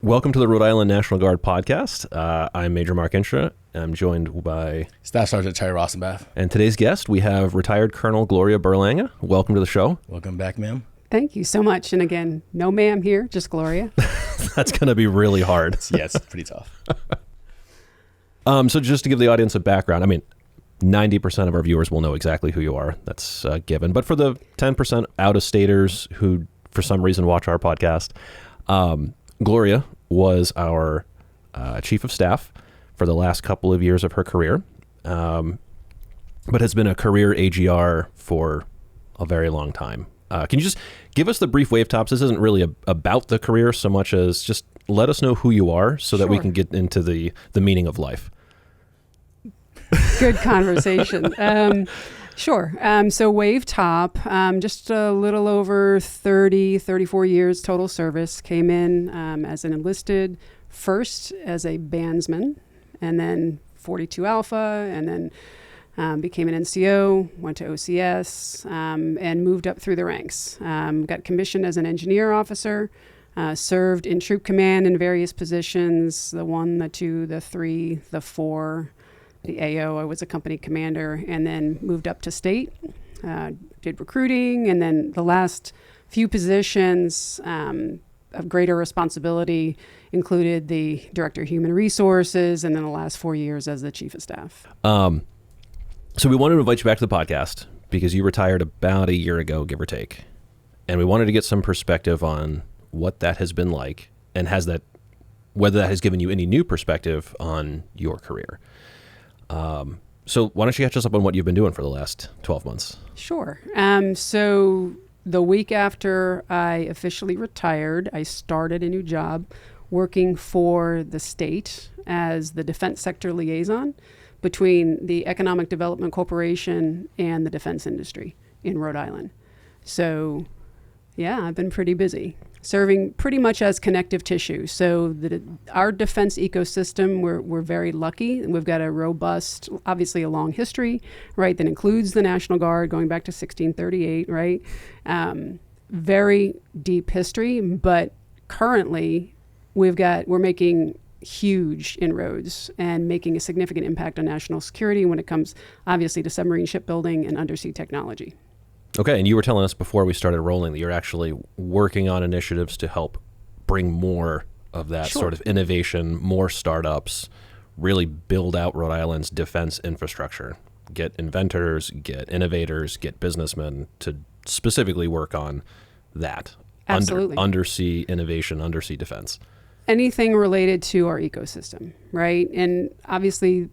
Welcome to the Rhode Island National Guard podcast. I'm Major Mark Incze. I'm joined by Staff Sergeant Rajsombath. And today's guest, we have retired Colonel Gloria Berlanga. Welcome to the show. Welcome back, ma'am. Thank you so much. And again, no ma'am here, just Gloria. That's going to be really hard. Yeah, it's pretty tough. So just to give the audience a background, 90% of our viewers will know exactly who you are. That's given. But for the 10% out-of-staters who, for some reason, watch our podcast, Gloria was our chief of staff for the last couple of years of her career, but has been a career AGR for a very long time. Can you just give us the brief wave tops? This isn't really about the career so much as just let us know who you are so that we can get into the meaning of life. Good conversation. Sure. So Wave Top, just a little over 34 years total service. Came in as an enlisted, first as a bandsman, and then 42 Alpha, and then became an NCO, went to OCS, and moved up through the ranks. Got commissioned as an engineer officer, served in troop command in various positions, the 1, the 2, the 3, the 4, the AO. I was a company commander, and then moved up to state, did recruiting, and then the last few positions of greater responsibility included the director of human resources, and then the last 4 years as the chief of staff. So we wanted to invite you back to the podcast because you retired about a year ago, give or take, and we wanted to get some perspective on what that has been like, and whether that has given you any new perspective on your career. So why don't you catch us up on what you've been doing for the last 12 months? Sure. So the week after I officially retired, I started a new job working for the state as the defense sector liaison between the Economic Development Corporation and the defense industry in Rhode Island. So yeah, I've been pretty busy, serving pretty much as connective tissue. So our defense ecosystem, we're very lucky. We've got a robust, obviously a long history, right, that includes the National Guard going back to 1638, right? Very deep history, but currently we're making huge inroads and making a significant impact on national security when it comes, obviously, to submarine shipbuilding and undersea technology. Okay, and you were telling us before we started rolling that you're actually working on initiatives to help bring more of that sort of innovation, more startups, really build out Rhode Island's defense infrastructure, get inventors, get innovators, get businessmen to specifically work on that. Absolutely. Undersea innovation, undersea defense. Anything related to our ecosystem, right? And obviously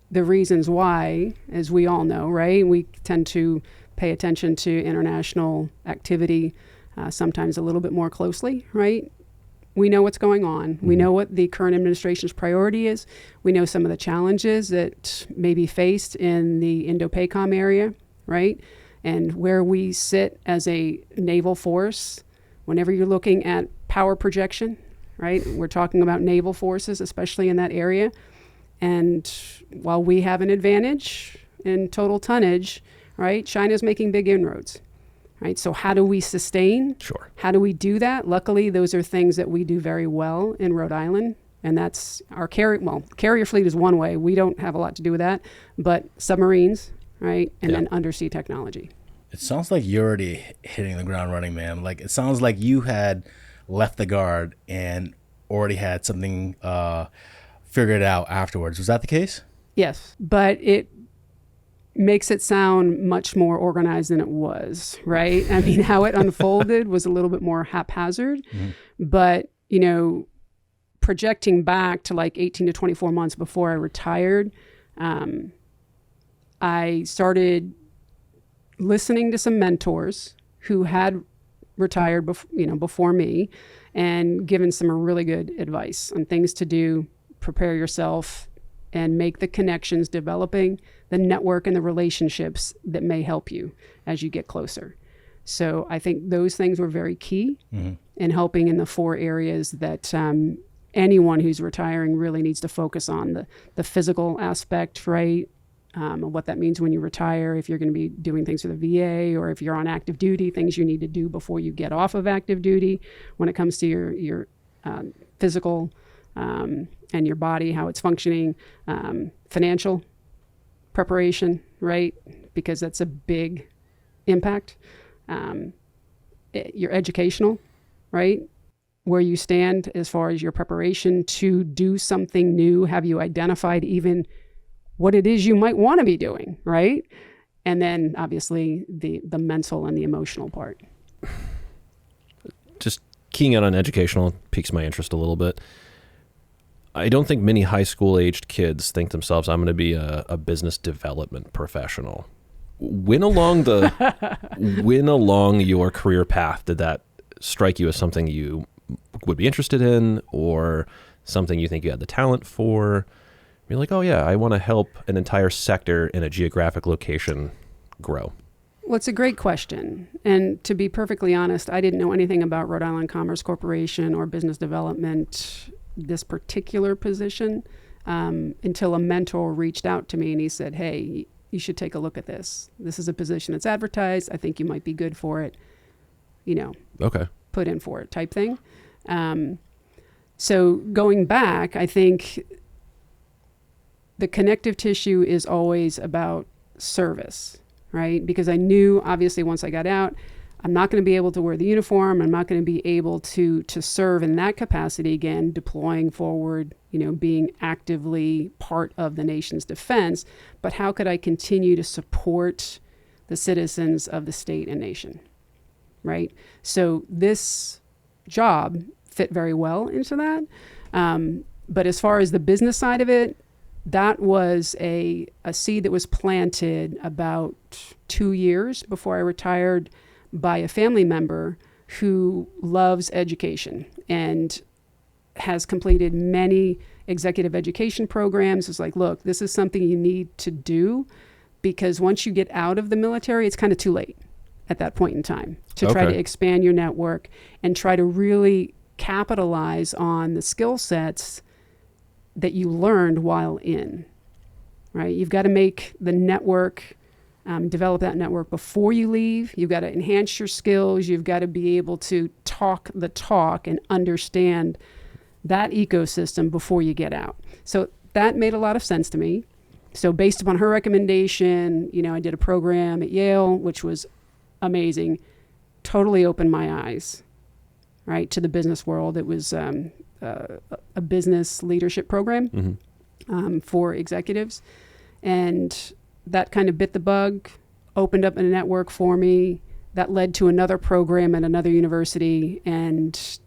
the reasons why, as we all know, right, we tend to pay attention to international activity sometimes a little bit more closely, right? We know what's going on. We know what the current administration's priority is. We know some of the challenges that may be faced in the Indo-PACOM area, right? And where we sit as a naval force, whenever you're looking at power projection, right? We're talking about naval forces, especially in that area. And while we have an advantage in total tonnage, right, China's making big inroads, right? So how do we sustain? Sure. How do we do that? Luckily, those are things that we do very well in Rhode Island, and that's our carrier fleet is one way. We don't have a lot to do with that, but submarines, right, and then undersea technology. It sounds like you're already hitting the ground running, ma'am. Like, it sounds like you had left the Guard and already had something figured out afterwards. Was that the case? Yes, but it makes it sound much more organized than it was, right? I mean, how it unfolded was a little bit more haphazard, but, projecting back to like 18 to 24 months before I retired, I started listening to some mentors who had retired before me and given some really good advice on things to do, prepare yourself, and make the connections, developing the network and the relationships that may help you as you get closer. So I think those things were very key in helping in the 4 areas that anyone who's retiring really needs to focus on. The physical aspect, right? What that means when you retire, if you're going to be doing things for the VA, or if you're on active duty, things you need to do before you get off of active duty when it comes to your physical and your body, how it's functioning, financial preparation, right? Because that's a big impact. Your educational, right? Where you stand as far as your preparation to do something new. Have you identified even what it is you might want to be doing, right? And then obviously the mental and the emotional part. Just keying in on educational piques my interest a little bit. I don't think many high school aged kids think themselves, I'm going to be a business development professional. When along your career path did that strike you as something you would be interested in, or something you think you had the talent for? You're like, oh yeah, I want to help an entire sector in a geographic location grow. Well, it's a great question. And to be perfectly honest, I didn't know anything about Rhode Island Commerce Corporation or business development, this particular position, until a mentor reached out to me and he said, hey, you should take a look at this. This is a position that's advertised. I think you might be good for it. Okay. Put in for it type thing. So going back, I think the connective tissue is always about service, right? Because I knew, obviously, once I got out, I'm not going to be able to wear the uniform. I'm not going to be able to serve in that capacity again, deploying forward, being actively part of the nation's defense. But how could I continue to support the citizens of the state and nation, right? So this job fit very well into that. But as far as the business side of it, that was a seed that was planted about 2 years before I retired by a family member who loves education and has completed many executive education programs. It's like, look, this is something you need to do, because once you get out of the military, it's kind of too late at that point in time to try to expand your network and try to really capitalize on the skill sets that you learned while in, right? You've got to make the network, develop that network before you leave. You've got to enhance your skills. You've got to be able to talk the talk and understand that ecosystem before you get out. So that made a lot of sense to me. So based upon her recommendation, I did a program at Yale, which was amazing, totally opened my eyes, right, to the business world. It was a business leadership program for executives. And that kind of bit the bug, opened up a network for me. That led to another program at another university. And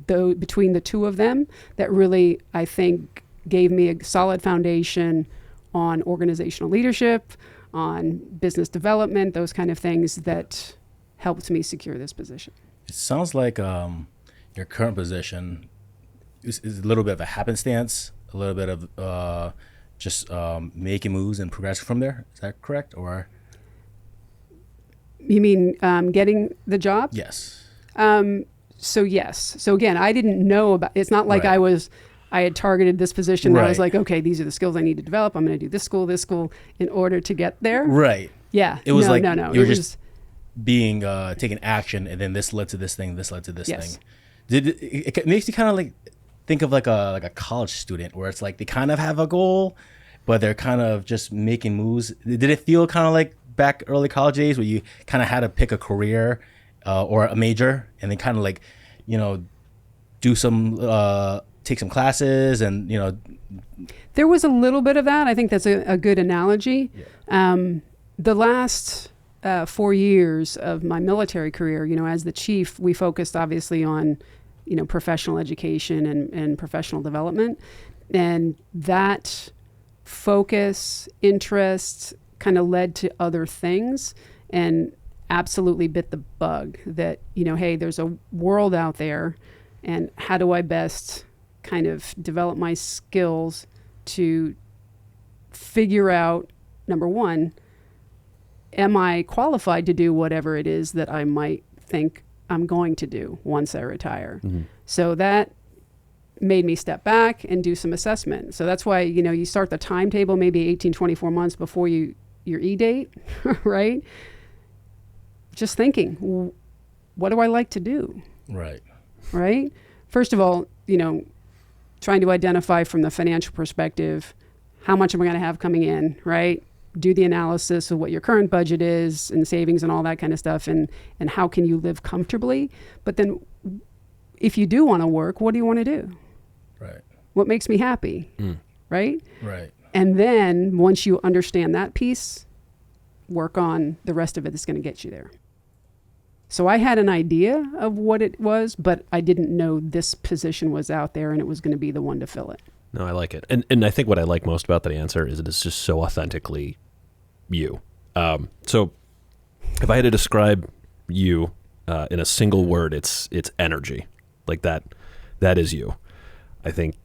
between the two of them, that really, I think, gave me a solid foundation on organizational leadership, on business development, those kind of things that helped me secure this position. It sounds like your current position is a little bit of a happenstance, a little bit of just making moves and progressing from there. Is that correct? Or you mean getting the job? Yes. So yes. So again, I didn't know about. It's not like I had targeted this position. Right. I was like, okay, these are the skills I need to develop. I'm going to do this school in order to get there. Right. Yeah. It was no. You were just being taking action, and then this led to this thing. This led to this thing. It makes you kind of like think of like a college student, where it's like they kind of have a goal, but they're kind of just making moves. Did it feel kind of like back early college days where you kind of had to pick a career or a major, and then kind of like, do some take some classes, and there was a little bit of that. I think that's a good analogy. Yeah. The last 4 years of my military career, as the chief, we focused obviously on professional education and professional development, and that focus, interest kind of led to other things, and absolutely bit the bug that hey, there's a world out there, and how do I best kind of develop my skills to figure out, number one, am I qualified to do whatever it is that I might think I'm going to do once I retire? Mm-hmm. So that made me step back and do some assessment. So that's why, you start the timetable maybe 18, 24 months before your E-date, right? Just thinking, what do I like to do? Right. Right? First of all, trying to identify from the financial perspective, how much am I going to have coming in, right? Do the analysis of what your current budget is and savings and all that kind of stuff, and how can you live comfortably. But then if you do want to work, what do you want to do? Right. What makes me happy, right? Right. And then once you understand that piece, work on the rest of it that's going to get you there. So I had an idea of what it was, but I didn't know this position was out there and it was going to be the one to fill it. No, I like it. And I think what I like most about that answer is it is just so authentically you. So if I had to describe you in a single word, it's energy. Like that is you. I think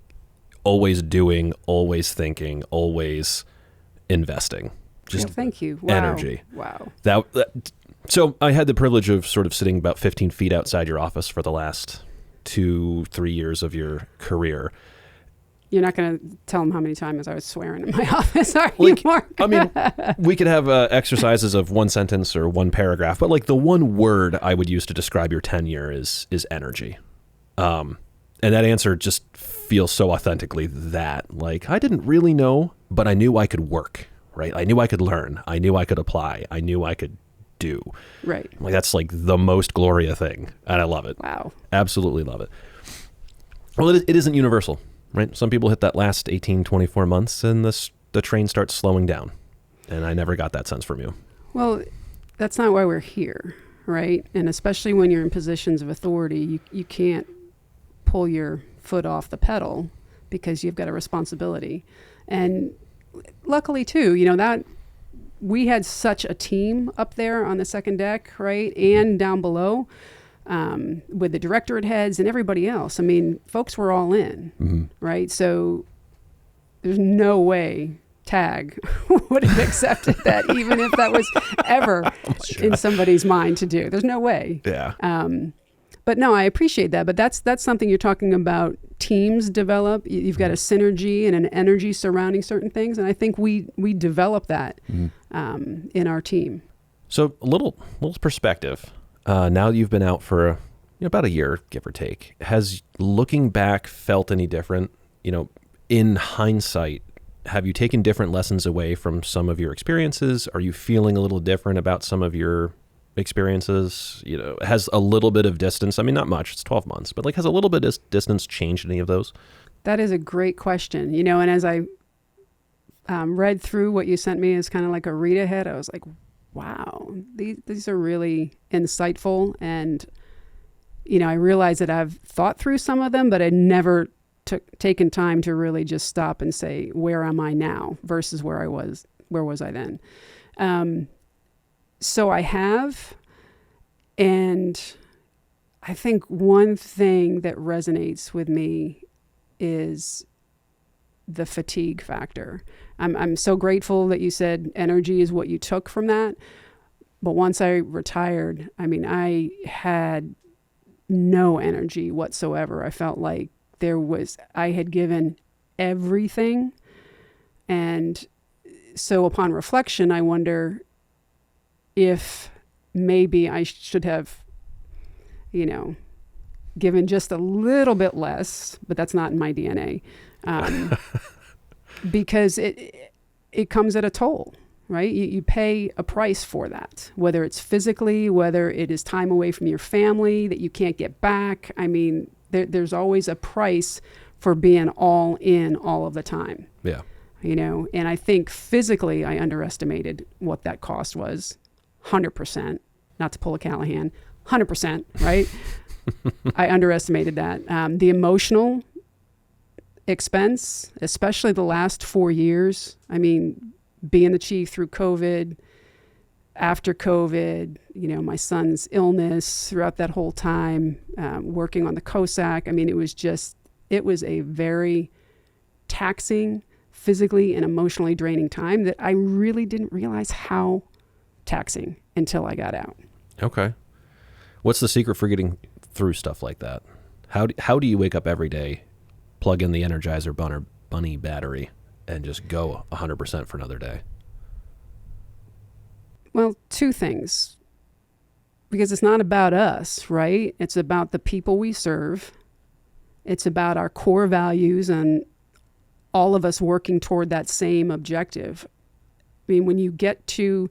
always doing, always thinking, always investing. Just thank you. Wow. Energy. Wow. So I had the privilege of sort of sitting about 15 feet outside your office for the last 2-3 years of your career. You're not going to tell them how many times I was swearing in my office, are you, Mark? I mean, we could have exercises of one sentence or one paragraph, but like the one word I would use to describe your tenure is energy. And that answer just feels so authentically that. Like, I didn't really know, but I knew I could work, right? I knew I could learn. I knew I could apply. I knew I could do. Right. Like, that's like the most Gloria thing, and I love it. Wow. Absolutely love it. Well, it isn't universal, right? Some people hit that last 18, 24 months and the train starts slowing down. And I never got that sense from you. Well, that's not why we're here, right? And especially when you're in positions of authority, you can't pull your foot off the pedal because you've got a responsibility. And luckily too, that we had such a team up there on the second deck, right? And down below, with the directorate heads and everybody else. I mean, folks were all in, right? So there's no way TAG would have accepted that, even if that was ever in somebody's mind to do. There's no way. Yeah. But no, I appreciate that. But that's something you're talking about. Teams develop. You've got a synergy and an energy surrounding certain things, and I think we develop that in our team. So a little perspective. Now that you've been out for about a year, give or take, has looking back felt any different? In hindsight, have you taken different lessons away from some of your experiences? Are you feeling a little different about some of your experiences? Has a little bit of distance, I mean, not much, it's 12 months, but has a little bit of distance changed any of those? That is a great question. And as I read through what you sent me as kind of like a read ahead, I was like, wow, these are really insightful. And, I realized that I've thought through some of them, but I never taken time to really just stop and say, where am I now versus where was I then? So I have, and I think one thing that resonates with me is the fatigue factor. I'm so grateful that you said energy is what you took from that. But once I retired, I had no energy whatsoever. I felt like I had given everything. And so upon reflection, I wonder if maybe I should have, given just a little bit less, but that's not in my DNA. Because it comes at a toll, right? You pay a price for that, whether it's physically, whether it is time away from your family that you can't get back. There's always a price for being all in all of the time. Yeah. And I think physically I underestimated what that cost was. 100%, not to pull a Callahan, 100%, right? I underestimated that. The emotional expense, especially the last 4 years. Being the chief through COVID, after COVID, my son's illness throughout that whole time, working on the COSAC. It was a very taxing, physically and emotionally draining time that I really didn't realize how taxing until I got out. Okay. What's the secret for getting through stuff like that? How do you wake up every day, plug in the Energizer Bunny battery, and just go 100% for another day? Well, two things. Because it's not about us, right? It's about the people we serve. It's about our core values and all of us working toward that same objective. I mean, when you get to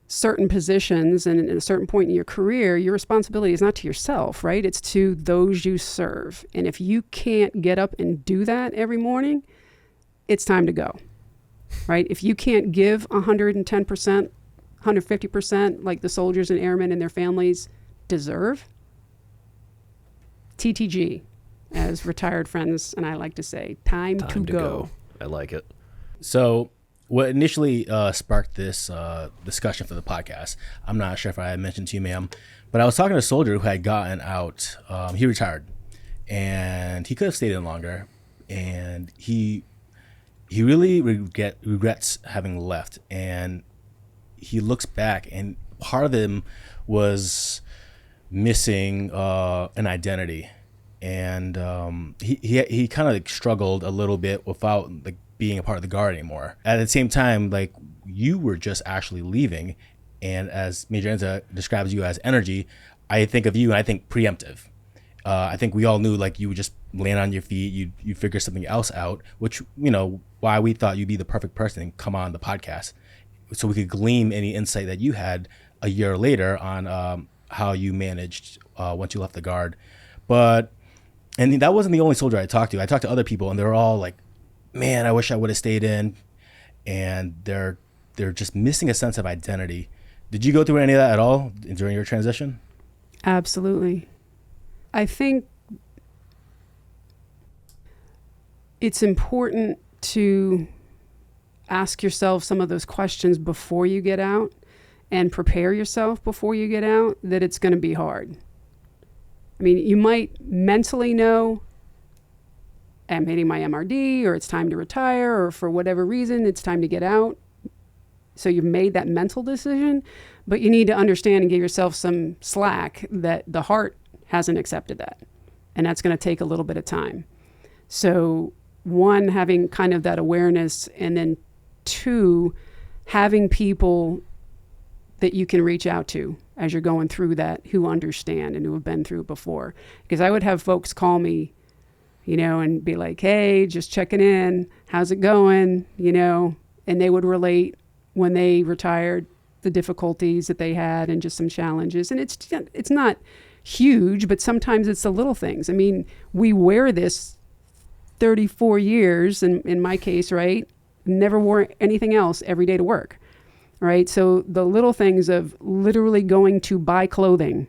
certain positions and at a certain point in your career, your responsibility is not to yourself, right? It's to those you serve. And if you can't get up and do that every morning, it's time to go, right? If you can't give 110%, 150% like the soldiers and airmen and their families deserve, TTG, as retired friends and I like to say, time to go. I like it. So what initially sparked this discussion for the podcast, I'm not sure if I had mentioned to you, ma'am, but I was talking to a soldier who had gotten out. He retired, and he could have stayed in longer, and he really regrets having left, and he looks back, and part of him was missing an identity, and he kind of like struggled a little bit without like being a part of the Guard anymore. At the same time, like, you were just actually leaving, and as Major Incze describes you as energy, I think of you and I think preemptive. I think we all knew like you would just land on your feet, you figure something else out, which, you know, why we thought you'd be the perfect person to come on the podcast, so we could glean any insight that you had a year later on how you managed once you left the Guard. And that wasn't the only soldier I talked to. I talked to other people, and they were all like, man, I wish I would have stayed in. And they're just missing a sense of identity. Did you go through any of that at all during your transition? Absolutely. I think it's important to ask yourself some of those questions before you get out and prepare yourself before you get out that it's going to be hard. I mean, you might mentally know I'm hitting my MRD, or it's time to retire, or for whatever reason, it's time to get out. So you've made that mental decision, but you need to understand and give yourself some slack that the heart hasn't accepted that. And that's going to take a little bit of time. So one, having kind of that awareness, and then two, having people that you can reach out to as you're going through that, who understand and who have been through it before. Because I would have folks call me, you know, and be like, hey, just checking in, how's it going, you know, and they would relate when they retired, the difficulties that they had and just some challenges. And it's not huge, but sometimes it's the little things. I mean, we wear this 34 years, and in my case, right, never wore anything else every day to work, right? So the little things of literally going to buy clothing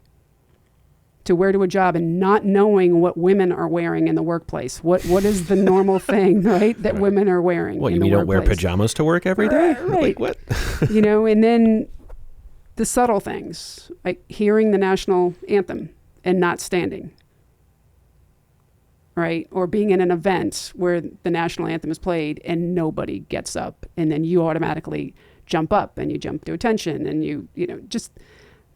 to wear to a job and not knowing what women are wearing in the workplace. What is the normal thing, right, that women are wearing? What, you mean you don't wear pajamas to work every day? Right. Like what? You know, and then the subtle things, like hearing the national anthem and not standing, right? Or being in an event where the national anthem is played and nobody gets up, and then you automatically jump up and you jump to attention, and you know, just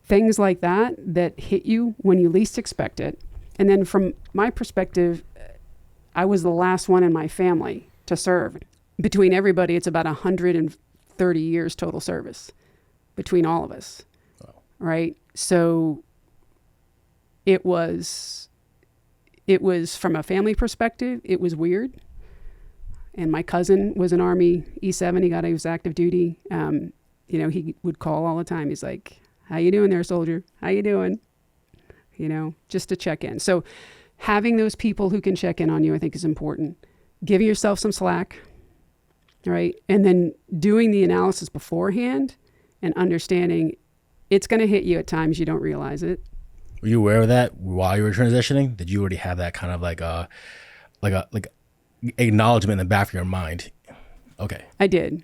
things like that hit you when you least expect it. And then from my perspective, I was the last one in my family to serve. Between everybody, it's about 130 years total service between all of us. Wow. Right? So it was from a family perspective, it was weird. And my cousin was an Army E7. He was active duty. You know, he would call all the time. He's like, how you doing there, soldier? How you doing? You know, just to check in. So having those people who can check in on you, I think, is important. Giving yourself some slack, right? And then doing the analysis beforehand and understanding it's going to hit you at times you don't realize it. Were you aware of that while you were transitioning? Did you already have that kind of like acknowledgement in the back of your mind? Okay. I did.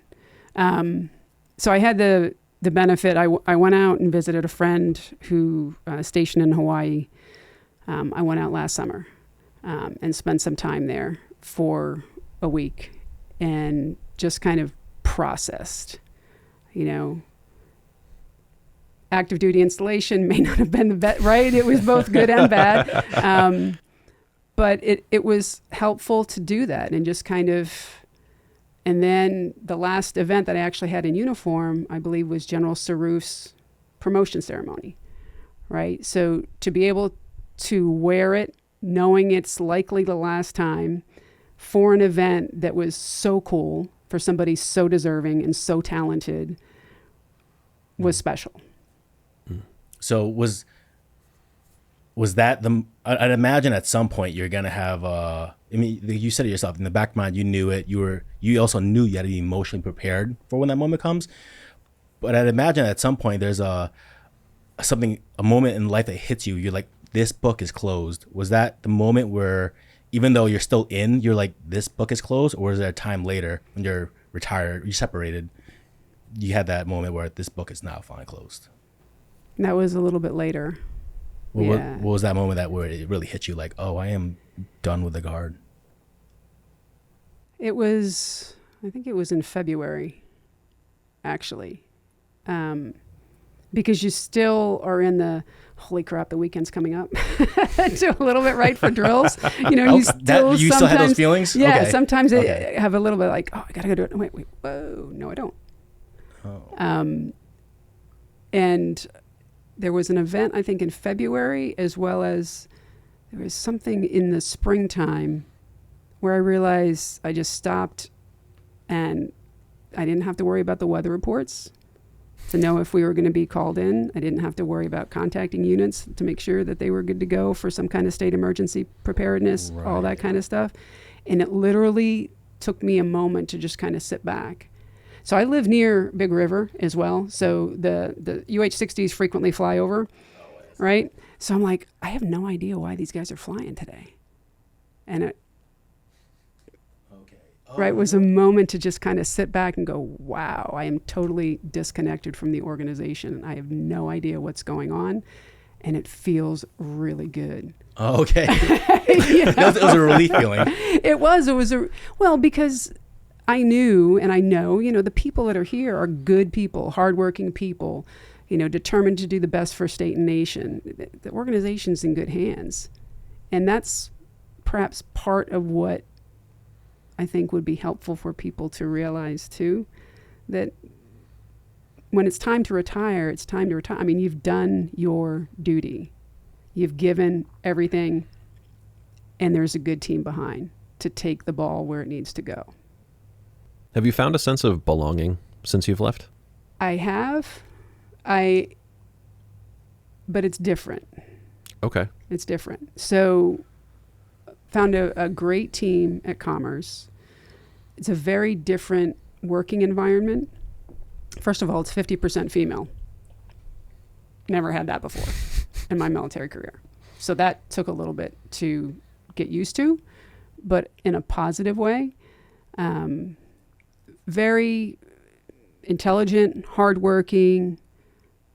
So I had the benefit. I went out and visited a friend who stationed in Hawaii. I went out last summer and spent some time there for a week and just kind of processed, you know. Active duty installation may not have been the best, right? It was both good and bad. But it was helpful to do that and just kind of. And then the last event that I actually had in uniform, I believe, was General Saruf's promotion ceremony, right? So to be able to wear it knowing it's likely the last time for an event that was so cool for somebody so deserving and so talented was special. So was that I'd imagine at some point you're going to have, I mean, you said it yourself, in the back of mind, you knew it. You also knew you had to be emotionally prepared for when that moment comes. But I'd imagine at some point there's a moment in life that hits you. You're like, this book is closed. Was that the moment where, even though you're still in, you're like, this book is closed? Or is there a time later when you're retired, you're separated, you had that moment where this book is now finally closed? That was a little bit later. Well, yeah. what was that moment where it really hit you, like, oh, I am done with the Guard? I think it was in February, actually. Because you still are in the, holy crap, the weekend's coming up. So a little bit right for drills. You still had those feelings? Yeah, okay. Sometimes I have a little bit like, oh, I got to go do it. Wait, whoa, no, I don't. Oh. And there was an event, I think, in February, as well as there was something in the springtime where I realized I just stopped and I didn't have to worry about the weather reports to know if we were going to be called in. I didn't have to worry about contacting units to make sure that they were good to go for some kind of state emergency preparedness, all that kind of stuff. And it literally took me a moment to just kind of sit back. So I live near Big River as well. So the UH-60s frequently fly over, right? So I'm like, I have no idea why these guys are flying today. And it was a moment to just kind of sit back and go, wow, I am totally disconnected from the organization. I have no idea what's going on. And it feels really good. Oh, okay. It was a relief feeling. It was because I knew and I know, the people that are here are good people, hardworking people, determined to do the best for state and nation. The organization's in good hands. And that's perhaps part of what I think would be helpful for people to realize too, that when it's time to retire, it's time to retire. I mean, you've done your duty. You've given everything, and there's a good team behind to take the ball where it needs to go. Have you found a sense of belonging since you've left? I have. But it's different. Okay. It's different. So found a great team at Commerce. It's a very different working environment. First of all, it's 50% female. Never had that before in my military career. So that took a little bit to get used to, but in a positive way. Very intelligent, hardworking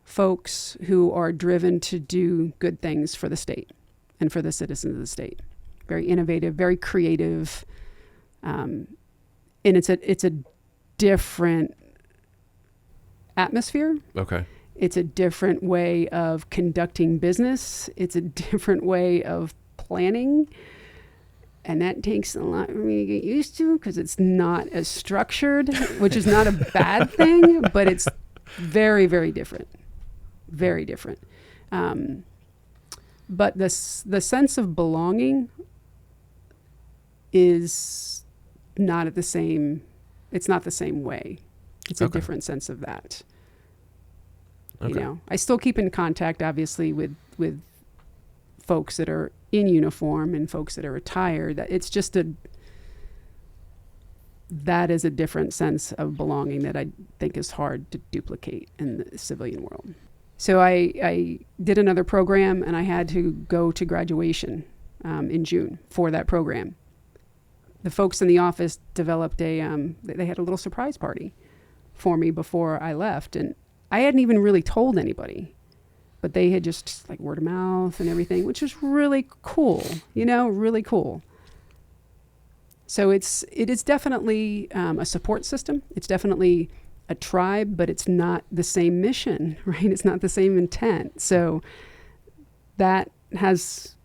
folks who are driven to do good things for the state and for the citizens of the state. Very innovative, very creative, and it's a different atmosphere. Okay. It's a different way of conducting business. It's a different way of planning, and that takes a lot for me to get used to because it's not as structured, which is not a bad thing, but it's very, very different. Very different. But the sense of belonging is not at the same, it's not the same way. It's a different sense of that. Okay. I still keep in contact, obviously, with folks that are in uniform and folks that are retired. It's just that is a different sense of belonging that I think is hard to duplicate in the civilian world. So I did another program, and I had to go to graduation in June for that program. The folks in the office developed they had a little surprise party for me before I left, and I hadn't even really told anybody, but they had just like word of mouth and everything, which was really cool, really cool. So it is definitely a support system. It's definitely a tribe, but it's not the same mission, right? It's not the same intent. So that has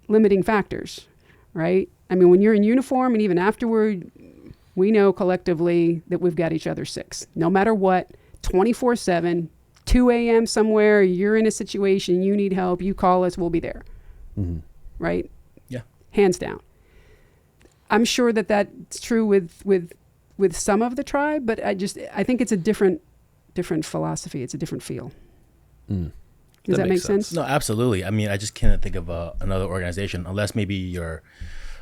limiting factors, right? I mean, when you're in uniform and even afterward, we know collectively that we've got each other's six. No matter what, 24/7, 2 a.m. somewhere, you're in a situation, you need help, you call us, we'll be there, right? hands down. I'm sure that that's true with some of the tribe, but I think it's a different philosophy. It's a different feel. Does that make sense? No, absolutely. I mean, I just can't think of another organization, unless maybe you're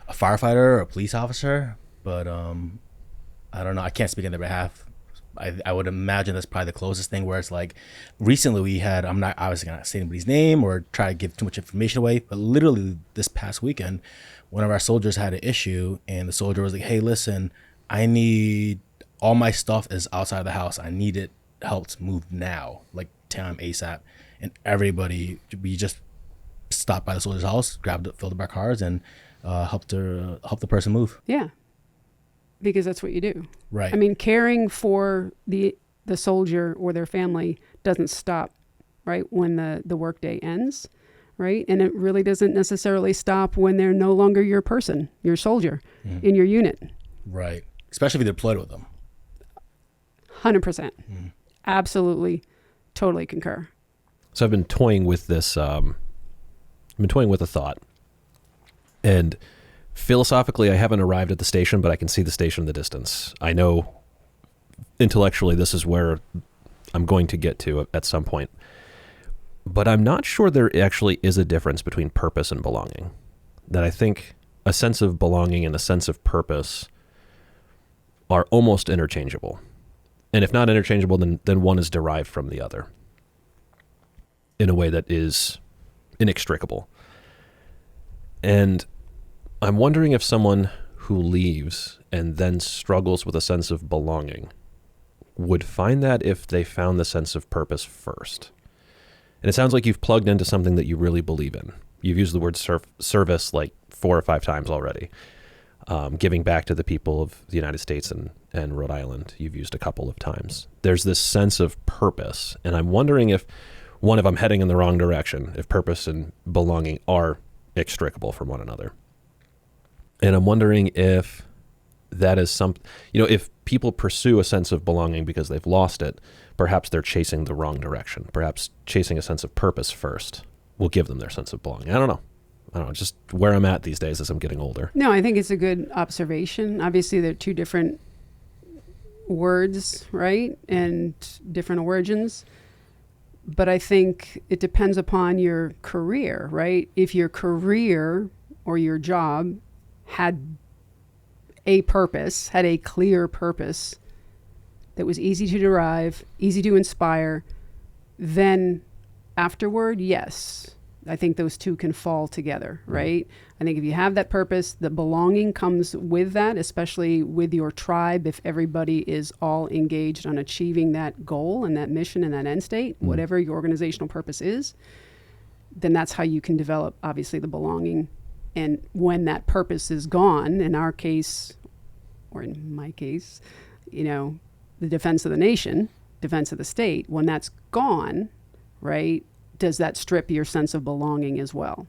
a firefighter or a police officer. But I don't know. I can't speak on their behalf. I would imagine that's probably the closest thing, where it's like recently we had, I'm not obviously going to say anybody's name or try to give too much information away, but literally this past weekend, one of our soldiers had an issue, and the soldier was like, hey, listen, I need, all my stuff is outside of the house. I need it helped move now, like time ASAP. And everybody, we just stopped by the soldier's house, filled up our cars, and helped the person move. Yeah, because that's what you do. Right. I mean, caring for the soldier or their family doesn't stop, right, when the workday ends, right? And it really doesn't necessarily stop when they're no longer your person, your soldier in your unit. Right. Especially if you're deployed with them. 100%. Absolutely. Totally concur. So I've been toying with this, I've been toying with a thought. And philosophically, I haven't arrived at the station, but I can see the station in the distance. I know intellectually this is where I'm going to get to at some point. But I'm not sure there actually is a difference between purpose and belonging. That I think a sense of belonging and a sense of purpose are almost interchangeable. And if not interchangeable, then one is derived from the other in a way that is inextricable. And I'm wondering if someone who leaves and then struggles with a sense of belonging would find that if they found the sense of purpose first. And it sounds like you've plugged into something that you really believe in. You've used the word service like 4 or 5 times already. Giving back to the people of the United States and Rhode Island, you've used a couple of times. There's this sense of purpose. And I'm wondering if I'm heading in the wrong direction, if purpose and belonging are extricable from one another. And I'm wondering if that is if people pursue a sense of belonging because they've lost it, perhaps they're chasing the wrong direction. Perhaps chasing a sense of purpose first will give them their sense of belonging. I don't know, just where I'm at these days as I'm getting older. No, I think it's a good observation. Obviously, they're two different words, right? And different origins. But I think it depends upon your career, right? If your career or your job had a purpose, had a clear purpose that was easy to derive, easy to inspire, then afterward, yes, I think those two can fall together, right? I think if you have that purpose, the belonging comes with that, especially with your tribe. If everybody is all engaged on achieving that goal and that mission and that end state, whatever your organizational purpose is, then that's how you can develop, obviously, the belonging. And when that purpose is gone, in our case, or in my case, the defense of the nation, defense of the state, when that's gone, right, does that strip your sense of belonging as well?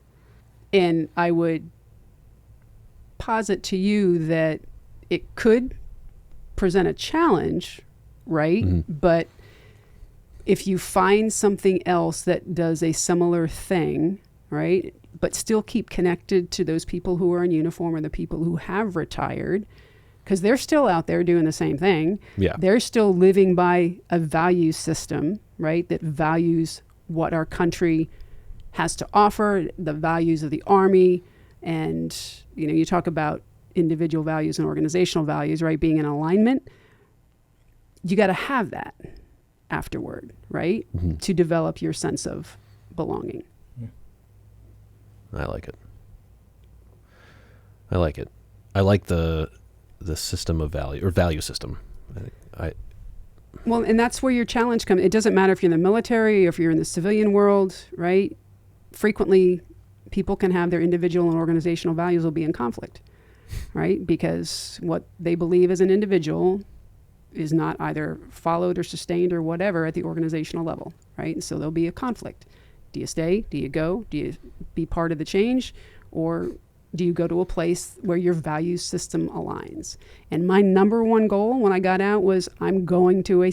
And I would posit to you that it could present a challenge, right? But if you find something else that does a similar thing, right, but still keep connected to those people who are in uniform or the people who have retired, because they're still out there doing the same thing. Yeah. They're still living by a value system, right, that values what our country has to offer, the values of the Army. And, you talk about individual values and organizational values, right, being in alignment. You got to have that afterward, right, to develop your sense of belonging. I like it. I like the system of value, or value system. Well, and that's where your challenge comes. It doesn't matter if you're in the military or if you're in the civilian world, right? Frequently, people can have their individual and organizational values will be in conflict, right? Because what they believe as an individual is not either followed or sustained or whatever at the organizational level, right? And so there'll be a conflict. Do you stay? Do you go? Do you be part of the change? Or do you go to a place where your value system aligns? And my number one goal when I got out was I'm going to a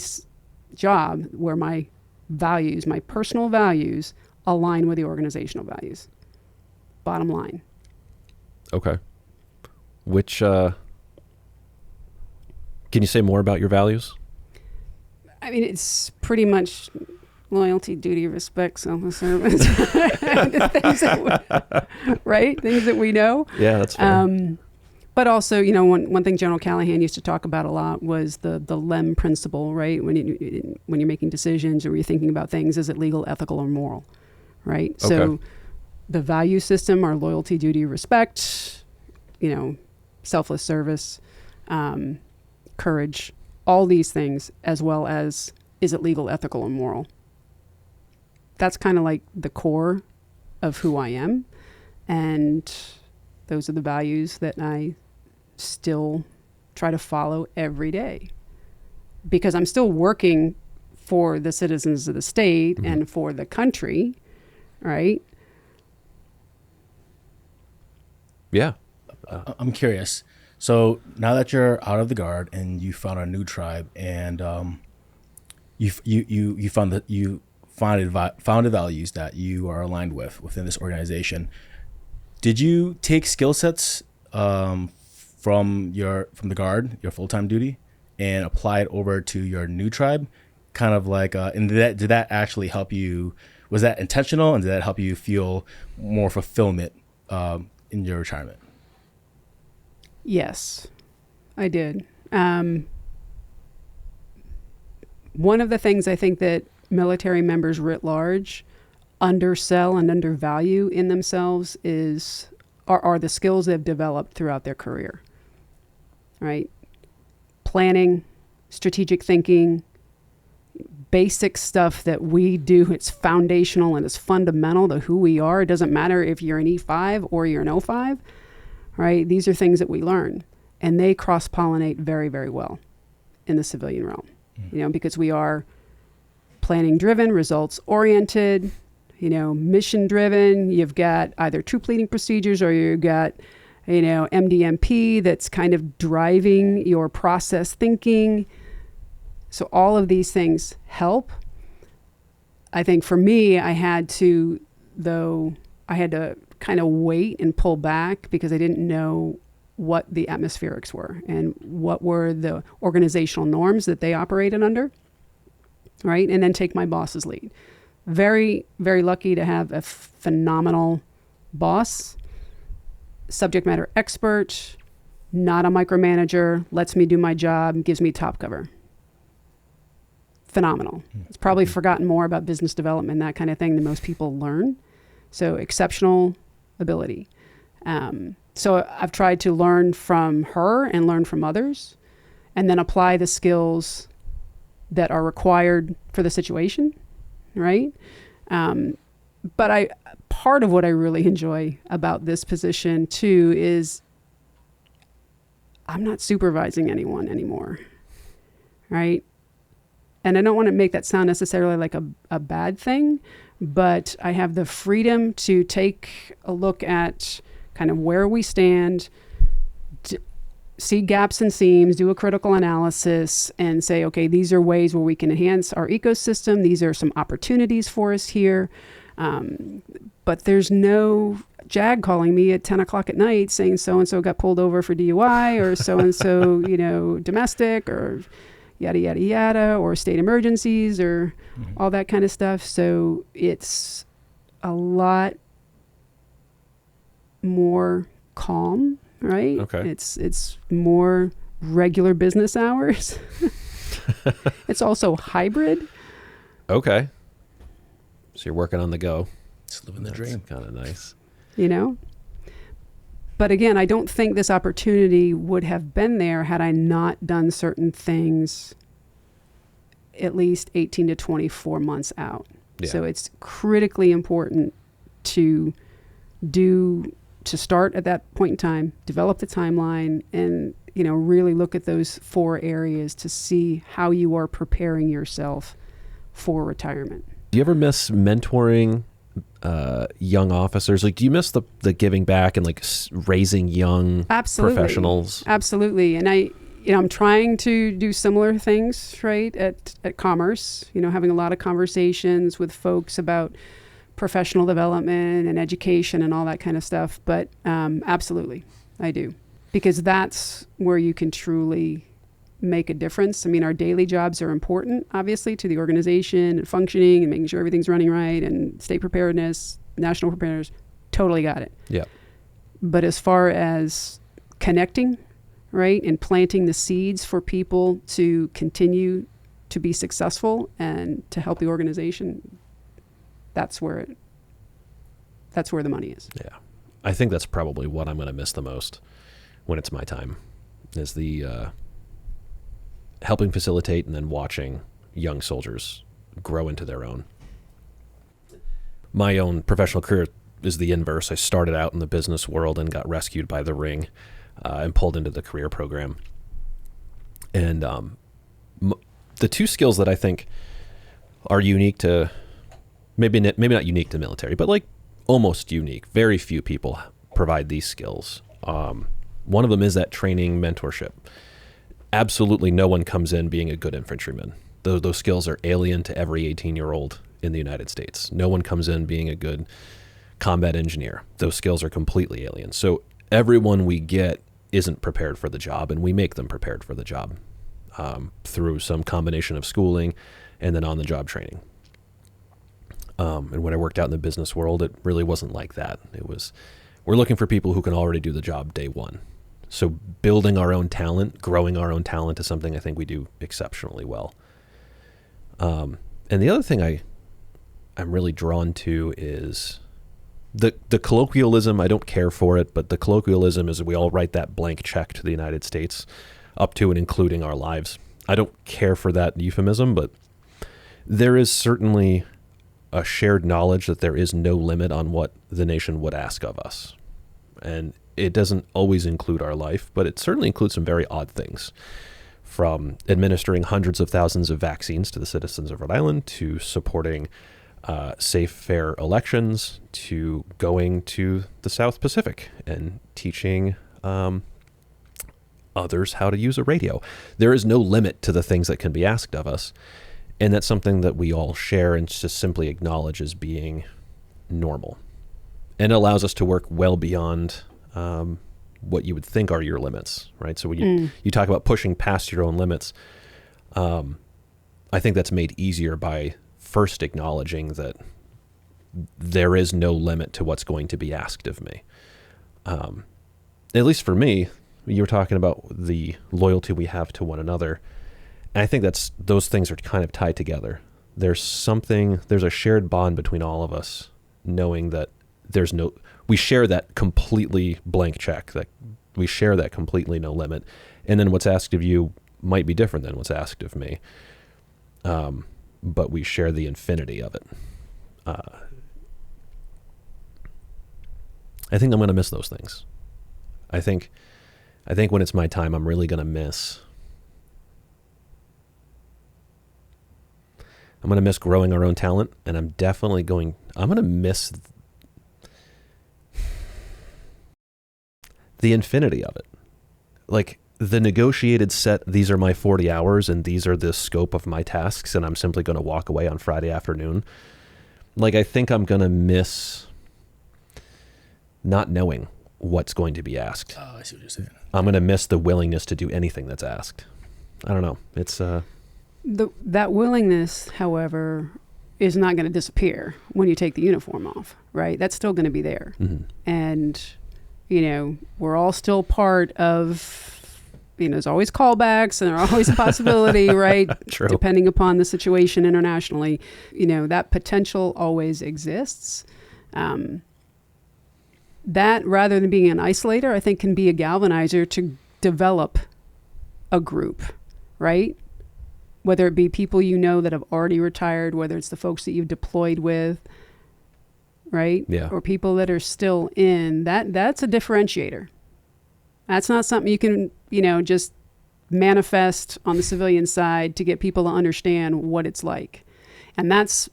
job where my values, my personal values, align with the organizational values. Bottom line. Okay. Which, can you say more about your values? I mean, it's pretty much loyalty, duty, respect, self-service. Right? Things that we know. Yeah, that's fair. But also, you know, one thing General Callahan used to talk about a lot was the LEM principle, right? When you're making decisions or you're thinking about things, is it legal, ethical, or moral, right? Okay. So the value system are loyalty, duty, respect, you know, selfless service, courage, all these things, as well as is it legal, ethical, or moral? That's kind of like the core of who I am. And those are the values that I still try to follow every day, because I'm still working for the citizens of the state and for the country, right? Yeah. I'm curious. So now that you're out of the Guard and you found a new tribe, and you founded values that you are aligned with within this organization, did you take skill sets from the Guard, your full-time duty, and apply it over to your new tribe? Kind of like, and did that actually help you? Was that intentional, and did that help you feel more fulfillment in your retirement? Yes, I did. One of the things I think that military members writ large undersell and undervalue in themselves are the skills they've developed throughout their career, right? Planning, strategic thinking, basic stuff that we do. It's foundational and it's fundamental to who we are. It doesn't matter if you're an E5 or you're an O5, right? These are things that we learn, and they cross-pollinate very, very well in the civilian realm, you know, because we are planning-driven, results-oriented, you know, mission-driven. You've got either troop leading procedures or you've got, you know, MDMP that's kind of driving your process thinking. So all of these things help. I think for me, I had to kind of wait and pull back because I didn't know what the atmospherics were and what were the organizational norms that they operated under, right? And then take my boss's lead. Very, very lucky to have a phenomenal boss, subject matter expert, not a micromanager, lets me do my job, gives me top cover. Phenomenal. It's probably forgotten more about business development, that kind of thing, than most people learn. So exceptional ability. So I've tried to learn from her and learn from others, and then apply the skills that are required for the situation, right? But part of what I really enjoy about this position too is I'm not supervising anyone anymore, right? And I don't want to make that sound necessarily like a bad thing, but I have the freedom to take a look at kind of where we stand, see gaps and seams, do a critical analysis, and say, okay, these are ways where we can enhance our ecosystem. These are some opportunities for us here. But there's no JAG calling me at 10 o'clock at night saying so-and-so got pulled over for DUI or so-and-so, you know, domestic or yada, yada, yada, or state emergencies or all that kind of stuff. So it's a lot more calm, right? Okay. It's more regular business hours. It's also hybrid. Okay. So you're working on the go. Just living the dream. Kind of nice. You know? But again, I don't think this opportunity would have been there had I not done certain things at least 18 to 24 months out. Yeah. So it's critically important to start at that point in time, develop the timeline, and, you know, really look at those 4 areas to see how you are preparing yourself for retirement. Do you ever miss mentoring young officers? Like, do you miss the giving back and like raising young professionals? Absolutely. And I'm trying to do similar things, right, at Commerce, you know, having a lot of conversations with folks about professional development and education and all that kind of stuff. But absolutely, I do. Because that's where you can truly make a difference. I mean, our daily jobs are important, obviously, to the organization and functioning and making sure everything's running right and state preparedness, national preparedness. Totally got it. Yeah. But as far as connecting, right, and planting the seeds for people to continue to be successful and to help the organization, that's where the money is. Yeah. I think that's probably what I'm going to miss the most when it's my time, is the helping facilitate and then watching young soldiers grow into their own. My own professional career is the inverse. I started out in the business world and got rescued by the Ring and pulled into the career program. And the two skills that I think are unique to, maybe not unique to military, but like almost unique. Very few people provide these skills. One of them is that training mentorship. Absolutely no one comes in being a good infantryman. Those skills are alien to every 18-year-old in the United States. No one comes in being a good combat engineer. Those skills are completely alien. So everyone we get isn't prepared for the job, and we make them prepared for the job through some combination of schooling and then on-the-job training. And when I worked out in the business world, it really wasn't like that. It was, we're looking for people who can already do the job day one. So building our own talent, growing our own talent is something I think we do exceptionally well. And the other thing I'm really drawn to is the colloquialism. I don't care for it, but the colloquialism is we all write that blank check to the United States up to and including our lives. I don't care for that euphemism, but there is certainly a shared knowledge that there is no limit on what the nation would ask of us. And it doesn't always include our life, but it certainly includes some very odd things, from administering hundreds of thousands of vaccines to the citizens of Rhode Island, to supporting safe, fair elections, to going to the South Pacific and teaching others how to use a radio. There is no limit to the things that can be asked of us. And that's something that we all share and just simply acknowledge as being normal. And it allows us to work well beyond what you would think are your limits, right? So when you talk about pushing past your own limits, I think that's made easier by first acknowledging that there is no limit to what's going to be asked of me. At least for me, you were talking about the loyalty we have to one another. And I think those things are kind of tied together. There's a shared bond between all of us, knowing that we share that completely blank check, that we share that completely no limit. And then what's asked of you might be different than what's asked of me. But we share the infinity of it. I think I'm going to miss those things. I think when it's my time, I'm really going to miss growing our own talent, and I'm going to miss the infinity of it. Like the negotiated set, these are my 40 hours and these are the scope of my tasks, and I'm simply going to walk away on Friday afternoon. Like, I think I'm going to miss not knowing what's going to be asked. Oh, I see what you're saying. I'm going to miss the willingness to do anything that's asked. I don't know. It's that willingness, however, is not going to disappear when you take the uniform off, right? That's still going to be there. Mm-hmm. And, we're all still part of, there's always callbacks and there's always a possibility, right? True. Depending upon the situation internationally, that potential always exists. That, rather than being an isolator, I think can be a galvanizer to develop a group, right? Whether it be people that have already retired, whether it's the folks that you've deployed with, right? Yeah. Or people that are still in, that's a differentiator. That's not something you can, just manifest on the civilian side to get people to understand what it's like. And that's,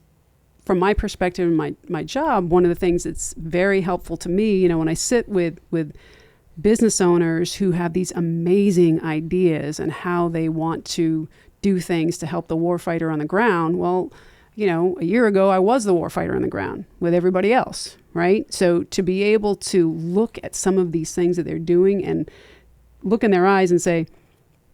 from my perspective and my job, one of the things that's very helpful to me, when I sit with business owners who have these amazing ideas and how they want to do things to help the warfighter on the ground. Well, a year ago, I was the warfighter on the ground with everybody else, right? So to be able to look at some of these things that they're doing and look in their eyes and say,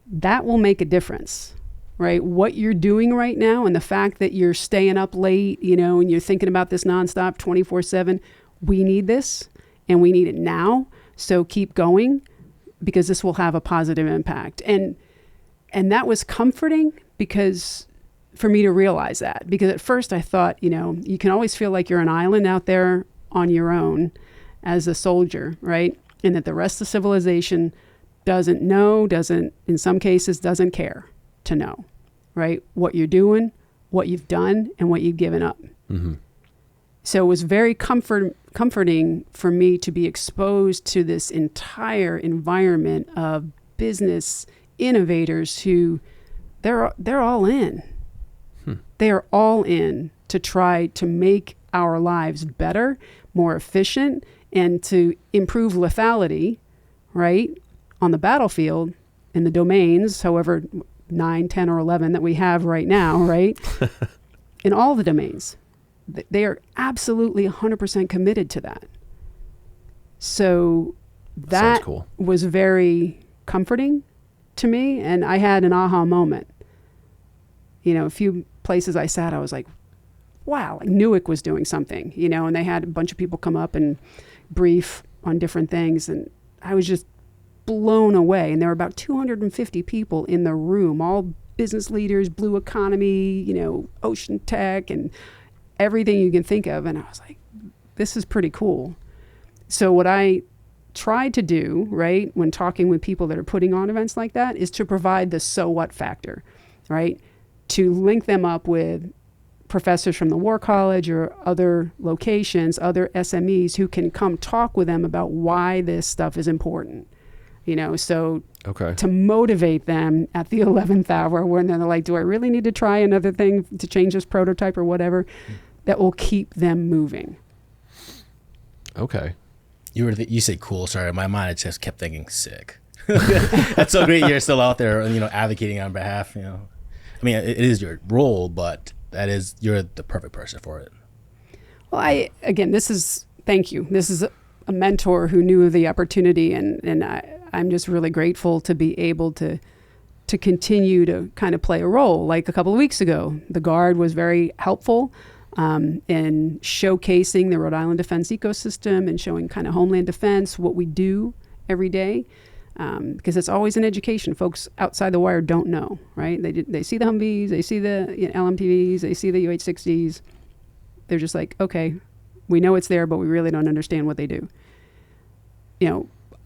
that will make a difference, right? What you're doing right now and the fact that you're staying up late, and you're thinking about this nonstop 24/7, we need this and we need it now. So keep going because this will have a positive impact. And that was comforting because for me to realize that, because at first I thought, you can always feel like you're an island out there on your own as a soldier, right? And that the rest of civilization doesn't know, in some cases, doesn't care to know, right? What you're doing, what you've done, and what you've given up. Mm-hmm. So it was very comforting for me to be exposed to this entire environment of business innovators who they're all in. They are all in to try to make our lives better, more efficient, and to improve lethality, right, on the battlefield in the domains, however 9, 10, or 11 that we have right now, right, in all the domains. They are absolutely 100% committed to that. So that cool. was very comforting to me, and I had an aha moment. A few places I sat, I was like, wow, like Newark was doing something, and they had a bunch of people come up and brief on different things, and I was just blown away. And there were about 250 people in the room, all business leaders, blue economy, ocean tech, and everything you can think of. And I was like, this is pretty cool. So what I tried to do, right, when talking with people that are putting on events like that, is to provide the so what factor, right? To link them up with professors from the War College or other locations, other SMEs who can come talk with them about why this stuff is important. So to motivate them at the 11th hour when they're like, do I really need to try another thing to change this prototype or whatever, that will keep them moving. Okay. You say cool, sorry, my mind just kept thinking sick. That's so great you're still out there, advocating on behalf, I mean, it is your role, but you're the perfect person for it. Well, thank you. This is a mentor who knew of the opportunity, and I'm just really grateful to be able to continue to kind of play a role. Like a couple of weeks ago, the Guard was very helpful in showcasing the Rhode Island defense ecosystem and showing kind of Homeland Defense, what we do every day. Because it's always an education. Folks outside the wire don't know, right? They see the Humvees, they see the LMTVs, they see the UH-60s. They're just like, okay, we know it's there, but we really don't understand what they do.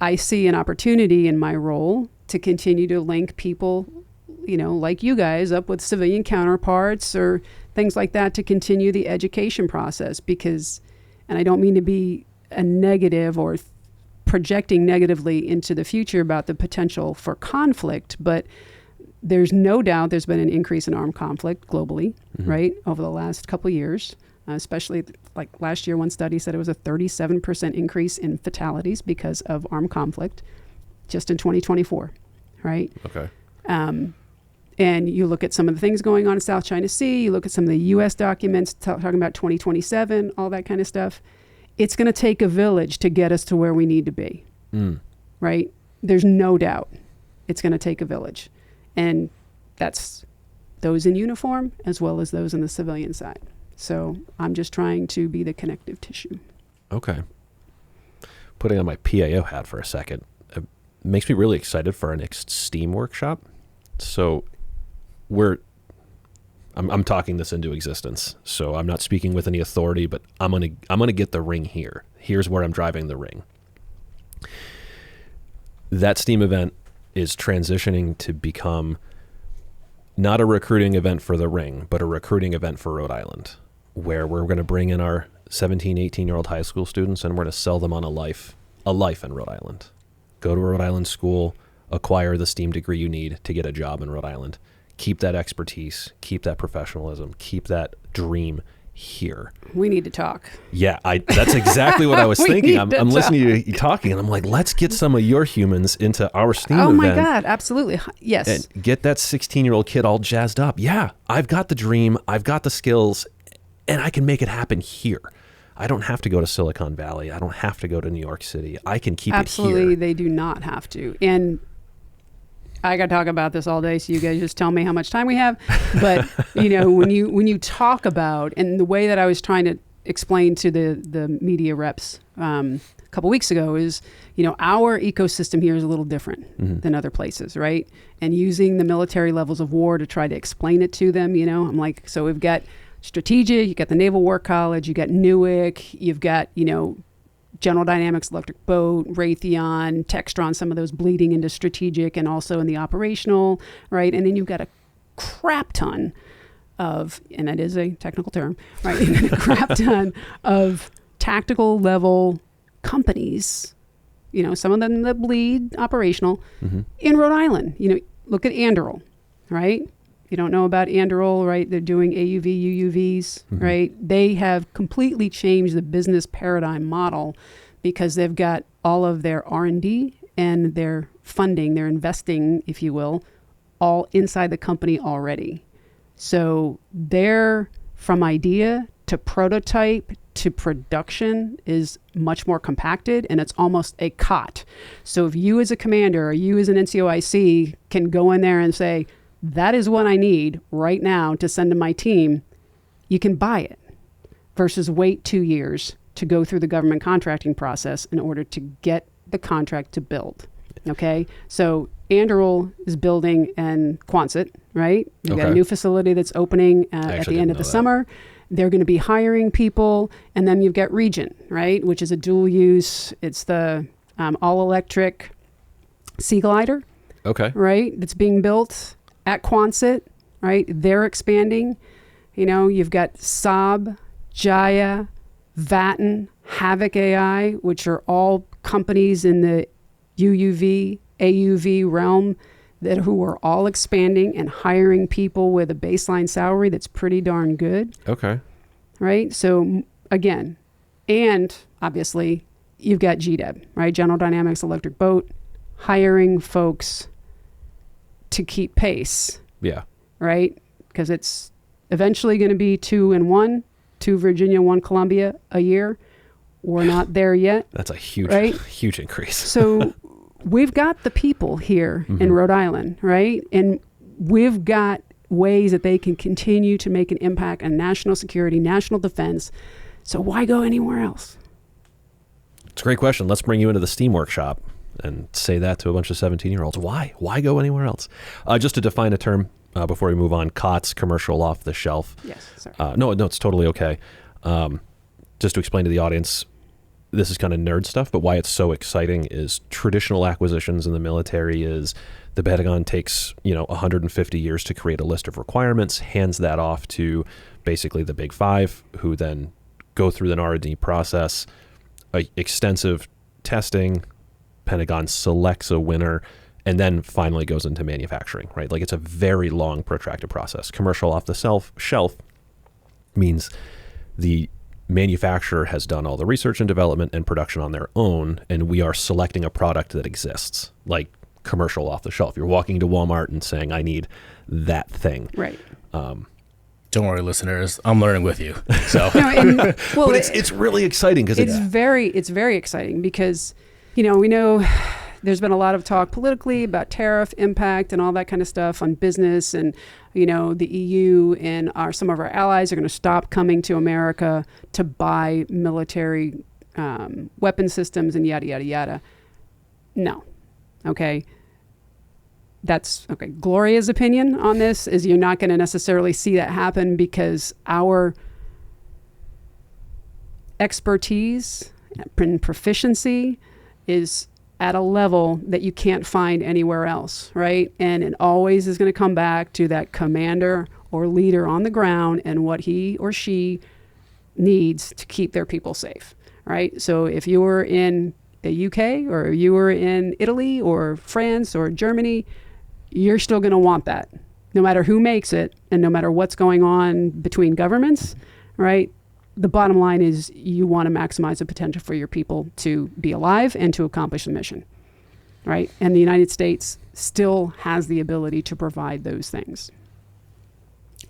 I see an opportunity in my role to continue to link people, like you guys, up with civilian counterparts or things like that to continue the education process. Because, and I don't mean to be a negative or projecting negatively into the future about the potential for conflict, but there's no doubt there's been an increase in armed conflict globally, right, over the last couple of years, especially like last year, one study said it was a 37% increase in fatalities because of armed conflict just in 2024, right? Okay. And you look at some of the things going on in South China Sea, you look at some of the U.S. documents talking about 2027, all that kind of stuff. It's going to take a village to get us to where we need to be, right? There's no doubt it's going to take a village. And that's those in uniform as well as those on the civilian side. So I'm just trying to be the connective tissue. Okay. Putting on my PAO hat for a second, it makes me really excited for our next STEAM workshop. So I'm talking this into existence. So I'm not speaking with any authority, but I'm gonna get the ring here. Here's where I'm driving the ring. That STEAM event is transitioning to become not a recruiting event for the ring, but a recruiting event for Rhode Island, where we're going to bring in our 17, 18-year-old high school students and we're going to sell them on a life in Rhode Island. Go to a Rhode Island school, acquire the STEAM degree you need to get a job in Rhode Island. Keep that expertise, keep that professionalism, keep that dream here. We need to talk. Yeah, that's exactly what I was thinking. I'm listening to you talking, and I'm like, let's get some of your humans into our STEAM event. Oh my God, absolutely. Yes. And get that 16-year-old kid all jazzed up. Yeah, I've got the dream, I've got the skills, and I can make it happen here. I don't have to go to Silicon Valley. I don't have to go to New York City. I can keep it here. Absolutely, they do not have to. And I got to talk about this all day, so you guys just tell me how much time we have. But when you talk about, and the way that I was trying to explain to the media reps a couple weeks ago is, our ecosystem here is a little different than other places, right? And using the military levels of war to try to explain it to them, I'm like, so we've got Strategic, you got the Naval War College, you got Newark, you've got, General Dynamics Electric Boat, Raytheon, Textron, some of those bleeding into strategic and also in the operational, right? And then you've got a crap ton of, and that is a technical term, right? A crap ton of tactical level companies, some of them that bleed operational in Rhode Island. Look at Anduril, right? You don't know about Anduril, right? They're doing AUV, UUVs, right? They have completely changed the business paradigm model because they've got all of their R&D and their funding, their investing, if you will, all inside the company already. So they're from idea to prototype to production is much more compacted, and it's almost a COT. So if you as a commander or you as an NCOIC can go in there and say, that is what I need right now to send to my team, you can buy it versus wait 2 years to go through the government contracting process in order to get the contract to build. Okay. So Anduril is building in Quonset, right? You've got a new facility that's opening at the end of the summer. They're going to be hiring people. And then you've got Regent, right? Which is a dual use. It's the all electric Sea Glider. Okay. Right. That's being built at Quonset, right? They're expanding. You've got Saab, Jaya, Vatten, Havoc AI, which are all companies in the UUV, AUV realm who are all expanding and hiring people with a baseline salary that's pretty darn good. Okay. Right? So again, and obviously you've got GDEB, right? General Dynamics Electric Boat, hiring folks to keep pace. Yeah. Right? Because it's eventually going to be 2 and 1, 2 Virginia, 1 Columbia a year. We're not there yet. That's a huge increase. So we've got the people here in Rhode Island, right? And we've got ways that they can continue to make an impact on national security, national defense. So why go anywhere else? It's a great question. Let's bring you into the STEAM workshop and say that to a bunch of 17-year-olds. Why? Why go anywhere else? Just to define a term before we move on, COTS, commercial off the shelf. Yes, sorry. No, it's totally okay. Just to explain to the audience, this is kind of nerd stuff, but why it's so exciting is traditional acquisitions in the military is the Pentagon takes, 150 years to create a list of requirements, hands that off to basically the Big Five, who then go through an R&D process, extensive testing, Pentagon selects a winner, and then finally goes into manufacturing, right? Like it's a very long, protracted process. Commercial off the shelf means the manufacturer has done all the research and development and production on their own, and we are selecting a product that exists, like commercial off the shelf. You're walking into Walmart and saying, I need that thing. Right. Don't worry, listeners. I'm learning with you. So, but it's really exciting because it's very exciting because, we know there's been a lot of talk politically about tariff impact and all that kind of stuff on business, and the EU and some of our allies are going to stop coming to America to buy military weapon systems and yada yada yada. No, okay. That's okay. Gloria's opinion on this is you're not going to necessarily see that happen because our expertise and proficiency is at a level that you can't find anywhere else, right? And it always is going to come back to that commander or leader on the ground and what he or she needs to keep their people safe, right? So if you were in the UK or you were in Italy or France or Germany, you're still going to want that, no matter who makes it and no matter what's going on between governments, right? The bottom line is you want to maximize the potential for your people to be alive and to accomplish the mission, right? And the United States still has the ability to provide those things.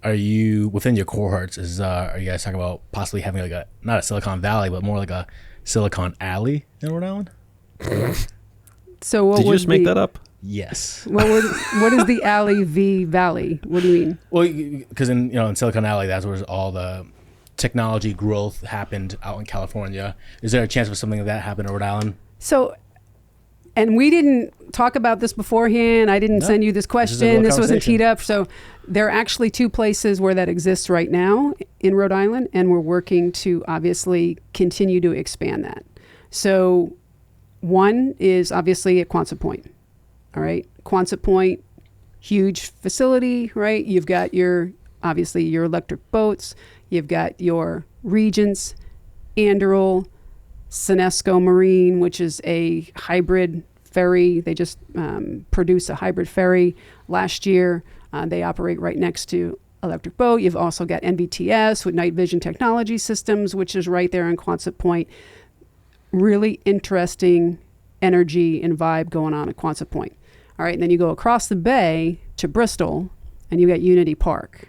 Are you, within your cohorts, are you guys talking about possibly having like not a Silicon Valley, but more like a Silicon Alley in Rhode Island? So what Did you just make that up? Yes. What is the alley v valley? What do you mean? Well, because in Silicon Alley, that's where all the technology growth happened out in California. Is there a chance for something like that happen in Rhode Island? So, and we didn't talk about this beforehand. I didn't send you this question. This wasn't teed up. So there are actually 2 places where that exists right now in Rhode Island, and we're working to obviously continue to expand that. So one is obviously at Quonset Point. All right. Quonset Point, huge facility, right? You've got obviously your electric boats. You've got your Regents, Anderl, Senesco Marine, which is a hybrid ferry. They just produced a hybrid ferry last year. They operate right next to electric boat. You've also got NVTS with night vision technology systems, which is right there in Quonset Point. Really interesting energy and vibe going on at Quonset Point. All right, and then you go across the bay to Bristol, and you got Unity Park.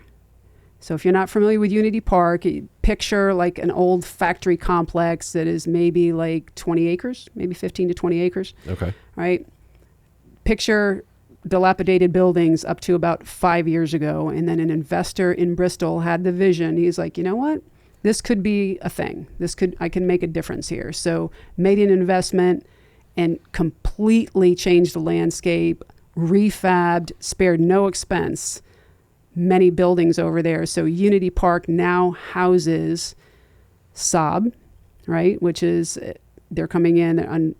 So if you're not familiar with Unity Park, picture like an old factory complex that is maybe like 20 acres, maybe 15 to 20 acres. Okay. Right? Picture dilapidated buildings up to about 5 years ago, and then an investor in Bristol had the vision. He's like, you know what? This could be a thing. I can make a difference here. So made an investment and completely changed the landscape, refabbed, spared no expense, many buildings over there. So Unity Park now houses Saab, right? Which is, they're coming in on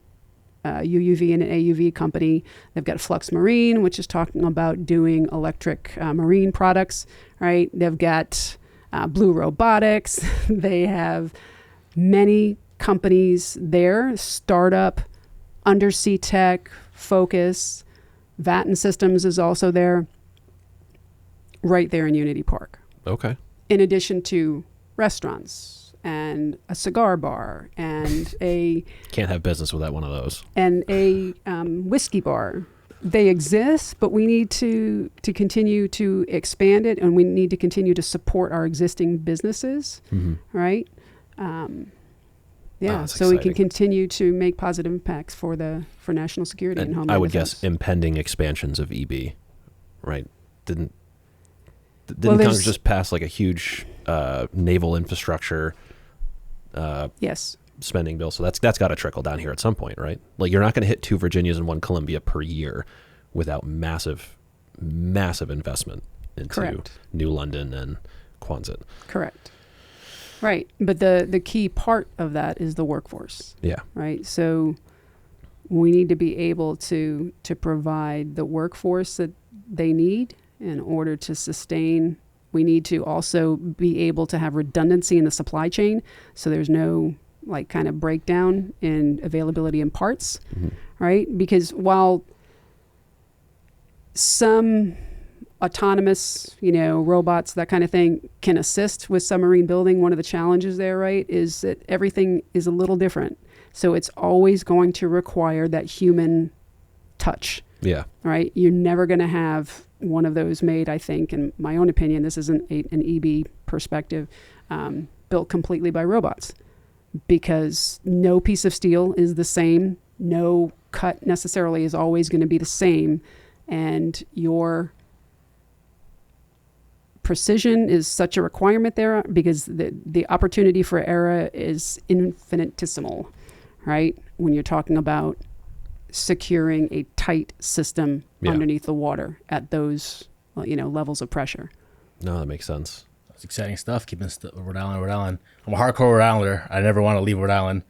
UUV and an AUV company. They've got Flux Marine, which is talking about doing electric marine products, right? They've got Blue Robotics. They have many companies there, startup, undersea tech, Focus, Vatten Systems is also there, right there in Unity Park. Okay. In addition to restaurants and a cigar bar and a... Can't have business without one of those. And a whiskey bar. They exist, but we need to continue to expand it, and we need to continue to support our existing businesses, right? Yeah, so exciting. we can continue to make positive impacts for national security and homeland I would defense. guess impending expansions of EB, right? Didn't Congress just pass like a huge naval infrastructure yes. spending bill? So that's got to trickle down here at some point, right? Like you're not going to hit 2 Virginias and 1 Columbia per year without massive investment into Correct. New London and Quonset. Correct. Right. But the key part of that is the workforce. Yeah. Right. So we need to be able to provide the workforce that they need in order to sustain. We need to also be able to have redundancy in the supply chain, so there's no like kind of breakdown in availability in parts, right? Because while some autonomous, robots, that kind of thing can assist with submarine building, one of the challenges there, right, is that everything is a little different. So it's always going to require that human touch. Yeah. Right? You're never going to have one of those made, I think, in my own opinion, this isn't an EB perspective, built completely by robots, because no piece of steel is the same. No cut necessarily is always going to be the same. And your precision is such a requirement there, because the opportunity for error is infinitesimal, right? When you're talking about securing a tight system underneath the water at those, levels of pressure. No, that makes sense. That's exciting stuff. Keeping Rhode Island. I'm a hardcore Rhode Islander. I never want to leave Rhode Island.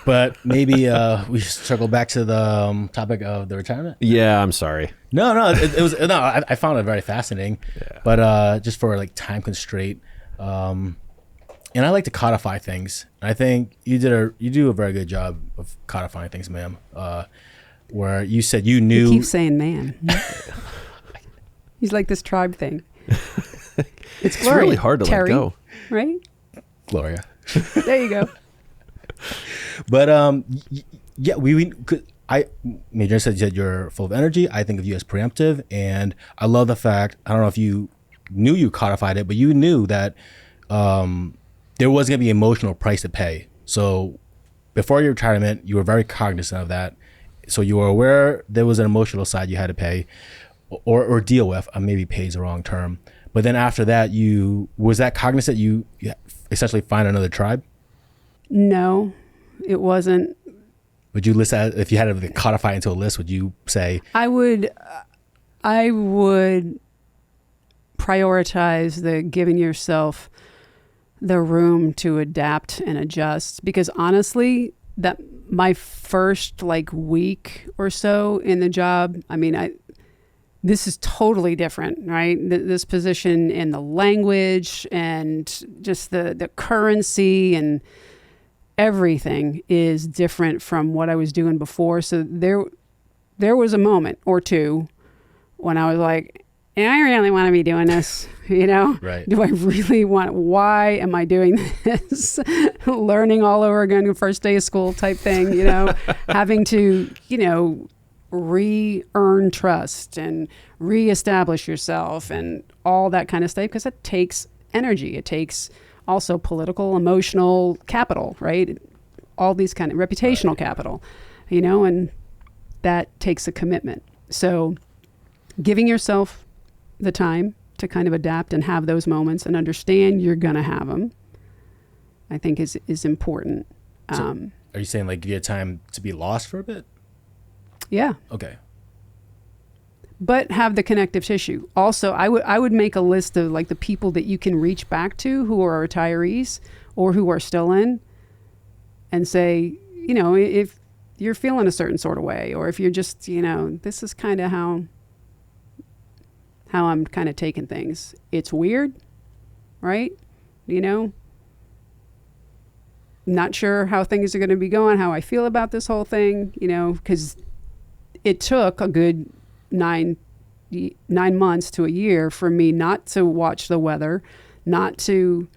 But maybe we should circle back to the topic of the retirement. Yeah, I'm sorry. No, it was no. I found it very fascinating. Yeah. But just for like time constraint, and I like to codify things. I think you do a very good job of codifying things, ma'am. Where you said you knew. He keeps saying "man." He's like this tribe thing. It's really hard to Terry, let go, right? Gloria. There you go. But yeah, Major said that you're full of energy. I think of you as preemptive, and I love the fact, I don't know if you knew you codified it, but you knew that there was going to be emotional price to pay. So before your retirement, you were very cognizant of that. So you were aware there was an emotional side you had to pay or deal with. Maybe pay is the wrong term. But then after that, was that cognizant you essentially find another tribe? No, it wasn't. Would you list that, if you had to codify into a list, would you say? I would prioritize the giving yourself the room to adapt and adjust, because honestly, that my first week or so in the job, I mean, this is totally different, right? This position and the language and just the currency and everything is different from what I was doing before. So there was a moment or two when I was like, I really want to be doing this, Right. Do I really why am I doing this? Learning all over again, the first day of school type thing, having to, re-earn trust and re-establish yourself and all that kind of stuff, because it takes energy. It takes also political, emotional capital, right? All these kind of reputational capital, and that takes a commitment. So giving yourself the time to kind of adapt and have those moments and understand you're going to have them, I think is important. So are you saying give you time to be lost for a bit? Yeah. Okay. But have the connective tissue. Also, I would make a list of the people that you can reach back to who are retirees or who are still in, and say, if you're feeling a certain sort of way, or if you're just, this is kind of how I'm kind of taking things. It's weird, right? Not sure how things are going to be going, how I feel about this whole thing, because it took a good 9 months to a year for me not to watch the weather, not to,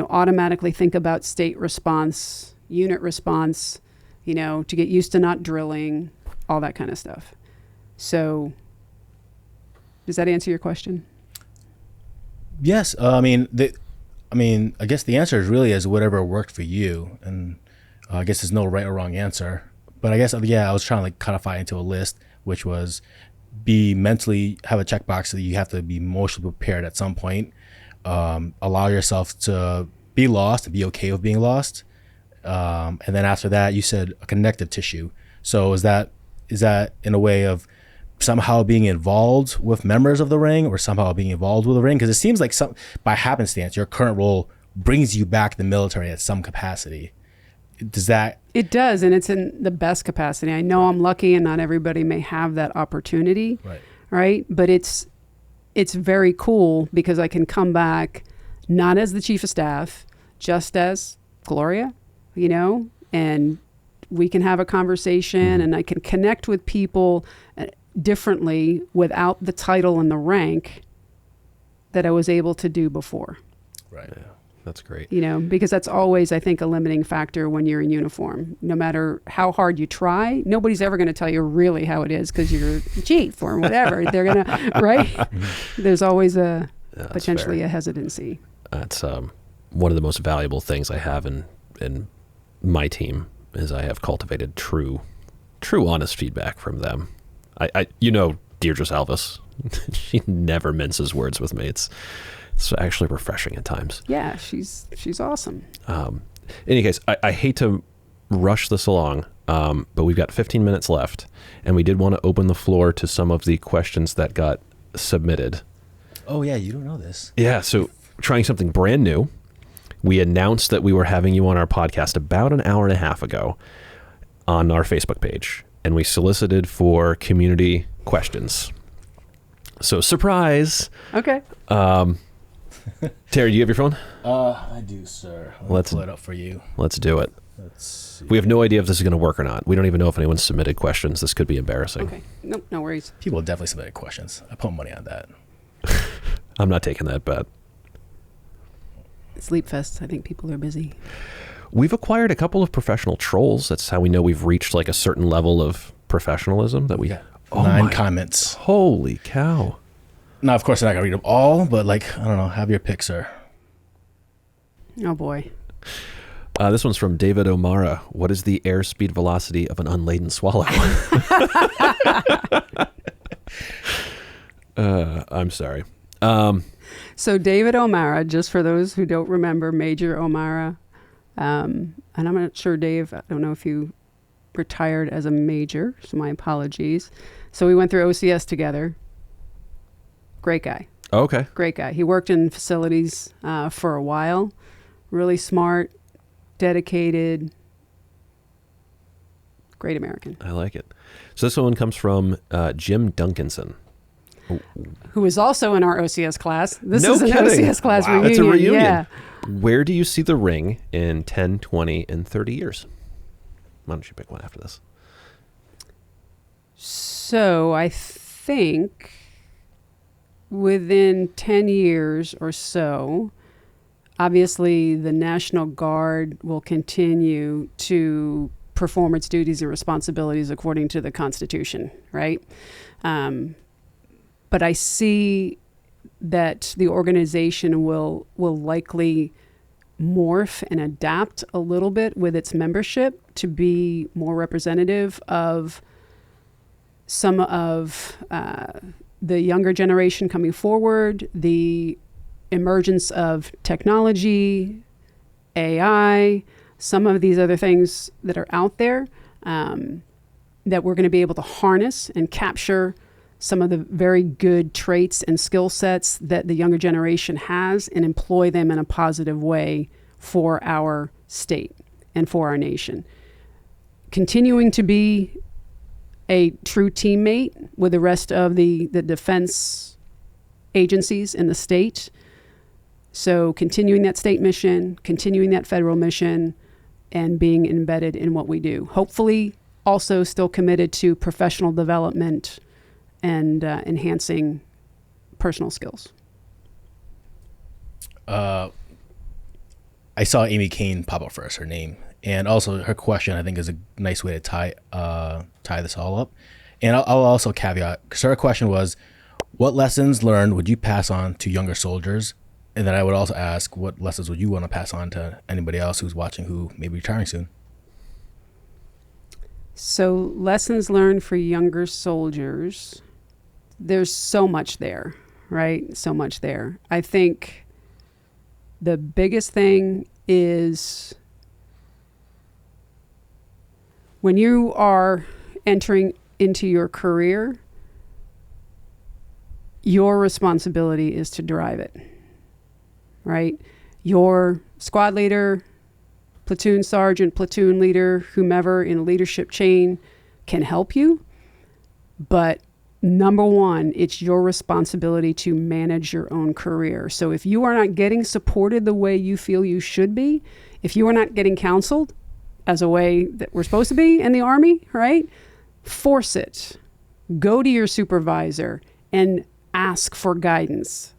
automatically think about state response, unit response, to get used to not drilling, all that kind of stuff. So does that answer your question? Yes. I guess the answer is really as whatever worked for you. And I guess there's no right or wrong answer. But I guess, I was trying to codify into a list, which was have a checkbox so that you have to be emotionally prepared at some point. Allow yourself to be lost and be okay with being lost. And then after that, you said a connective tissue. So is that in a way of somehow being involved with members of the ring, or somehow being involved with the ring? Because it seems like by happenstance, your current role brings you back to the military at some capacity. Does that? It does, and it's in the best capacity. I know I'm lucky, and not everybody may have that opportunity, right? But it's very cool because I can come back not as the chief of staff, just as Gloria, and we can have a conversation, and I can connect with people differently without the title and the rank that I was able to do before. Right. Yeah. That's great. Because that's always, I think, a limiting factor when you're in uniform. No matter how hard you try, nobody's ever going to tell you really how it is because you're chief or whatever. They're going to, right? There's always potentially a hesitancy. That's one of the most valuable things I have in my team is I have cultivated true honest feedback from them. Deirdre Salvis, she never minces words with me. It's actually refreshing at times. Yeah, she's awesome. In any case, I hate to rush this along, but we've got 15 minutes left, and we did want to open the floor to some of the questions that got submitted. Oh, yeah, you don't know this. Yeah, so trying something brand new. We announced that we were having you on our podcast about an hour and a half ago on our Facebook page, and we solicited for community questions. So, surprise. Okay. Terry, do you have your phone? I do, sir. Let's pull it up for you. Let's do it. Let's see. We have no idea if this is going to work or not. We don't even know if anyone submitted questions. This could be embarrassing. Okay. Nope, no worries. People definitely submitted questions. I put money on that. I'm not taking that bet. Sleep Fest. I think people are busy. We've acquired a couple of professional trolls. That's how we know we've reached like a certain level of professionalism that we... Yeah. 9 comments. Holy cow. Now, of course, I'm not going to read them all, but like, I don't know, have your pick, sir. Oh, boy. This one's from David O'Mara. What is the airspeed velocity of an unladen swallow? I'm sorry. So David O'Mara, just for those who don't remember, Major O'Mara, and I'm not sure, Dave, I don't know if you retired as a major, so my apologies. So we went through OCS together. Great guy. Okay. Great guy. He worked in facilities for a while. Really smart, dedicated, great American. I like it. So this one comes from Jim Duncanson. Who is also in our OCS class. This No is an kidding. OCS class Wow. reunion. It's a reunion. Yeah. Where do you see the ring in 10, 20, and 30 years? Why don't you pick one after this? So I think within 10 years or so, obviously the National Guard will continue to perform its duties and responsibilities according to the Constitution, right? But I see that the organization will likely morph and adapt a little bit with its membership to be more representative of some of the younger generation coming forward, the emergence of technology, AI, some of these other things that are out there that we're going to be able to harness and capture some of the very good traits and skill sets that the younger generation has and employ them in a positive way for our state and for our nation. Continuing to be a true teammate with the rest of the defense agencies in the state. So continuing that state mission, continuing that federal mission, and being embedded in what we do. Hopefully also still committed to professional development and enhancing personal skills. I saw Amy Kane pop up first, her name. And also her question, I think, is a nice way to tie this all up. And I'll also caveat, because her question was, what lessons learned would you pass on to younger soldiers? And then I would also ask, what lessons would you want to pass on to anybody else who's watching who may be retiring soon? So lessons learned for younger soldiers, there's so much there, right? So much there. I think the biggest thing is when you are entering into your career, your responsibility is to drive it, right? Your squad leader, platoon sergeant, platoon leader, whomever in a leadership chain can help you. But number one, it's your responsibility to manage your own career. So if you are not getting supported the way you feel you should be, if you are not getting counseled as a way that we're supposed to be in the Army, right? Force it. Go to your supervisor and ask for guidance.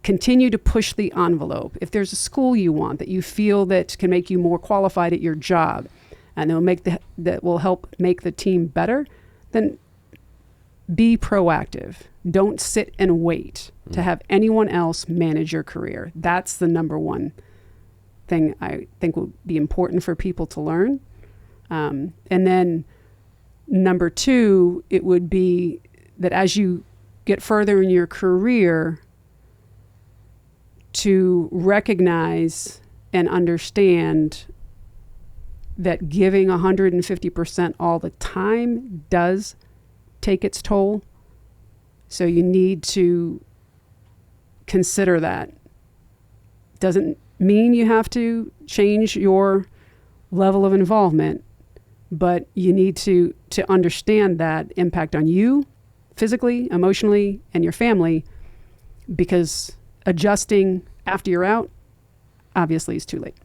Continue to push the envelope. If there's a school you want that you feel that can make you more qualified at your job and that will help make the team better, then be proactive. Don't sit and wait to have anyone else manage your career. That's the number one thing I think would be important for people to learn. And then number two, it would be that as you get further in your career, to recognize and understand that giving 150% all the time does take its toll. So you need to consider that. Doesn't mean you have to change your level of involvement, but you need to understand that impact on you physically, emotionally, and your family, because adjusting after you're out obviously is too late.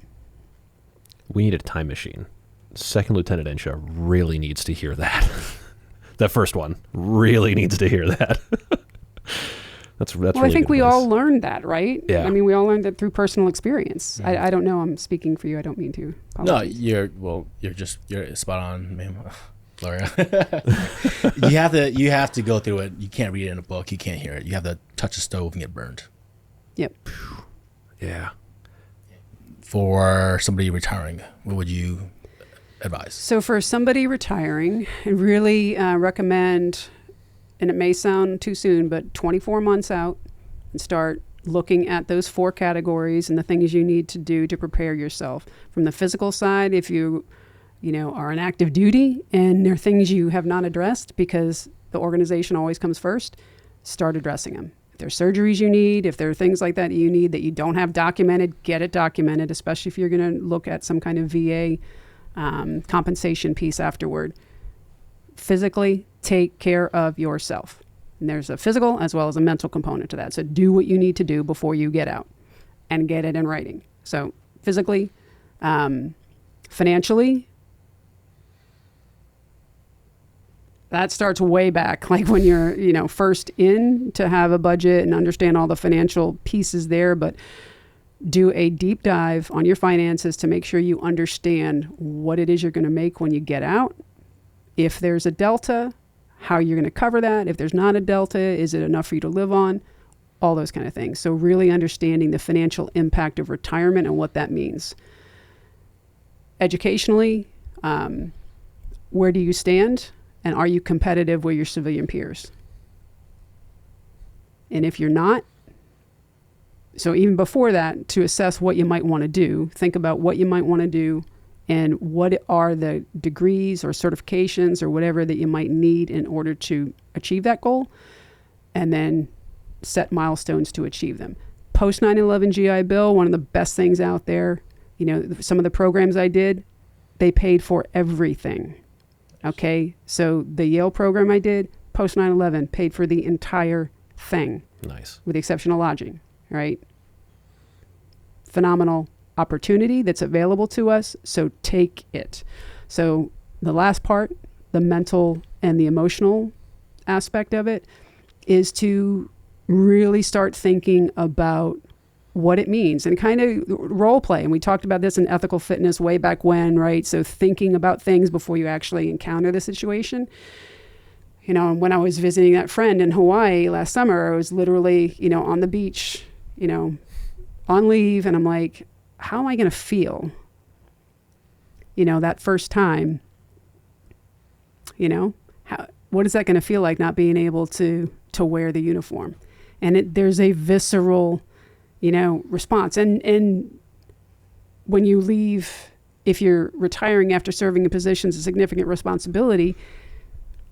We need a time machine. Second Lieutenant Ince really needs to hear that. That first one really needs to hear that. That's well, really I think good we advice. all learned that, right? Yeah. I mean, we all learned that through personal experience. I don't know. I'm speaking for you. I don't mean to. No, Apologies. you're spot on, ma'am. Gloria. you have to go through it. You can't read it in a book. You can't hear it. You have to touch a stove and get burned. Yep. Yeah. For somebody retiring, what would you advise? So for somebody retiring, I really recommend, and it may sound too soon, but 24 months out and start looking at those 4 categories and the things you need to do to prepare yourself. From the physical side, if you are on active duty and there are things you have not addressed because the organization always comes first, start addressing them. If there's surgeries you need, if there are things like that you need that you don't have documented, get it documented, especially if you're going to look at some kind of VA compensation piece afterward. Physically, take care of yourself. And there's a physical as well as a mental component to that. So do what you need to do before you get out and get it in writing. So physically, financially, that starts way back, like when you're, first in to have a budget and understand all the financial pieces there, but do a deep dive on your finances to make sure you understand what it is you're going to make when you get out. If there's a delta, how you're going to cover that. If there's not a delta, is it enough for you to live on? All those kind of things. So really understanding the financial impact of retirement and what that means. Educationally, where do you stand? And are you competitive with your civilian peers? And if you're not, so even before that, to assess what you might want to do, think about what you might want to do and what are the degrees or certifications or whatever that you might need in order to achieve that goal, and then set milestones to achieve them. Post 9/11 GI Bill, one of the best things out there, some of the programs I did, they paid for everything. Okay, so the Yale program I did, post 9/11, paid for the entire thing. Nice. With the exception of lodging, right? Phenomenal opportunity that's available to us, so take it. So the last part, the mental and the emotional aspect of it, is to really start thinking about what it means and kind of role play. And we talked about this in ethical fitness way back when, right? So thinking about things before you actually encounter the situation. When I was visiting that friend in Hawaii last summer, I was literally, on the beach, on leave. And I'm like, how am I going to feel, that first time, what is that going to feel like not being able to wear the uniform? And there's a visceral response. And when you leave, if you're retiring after serving in positions of significant responsibility,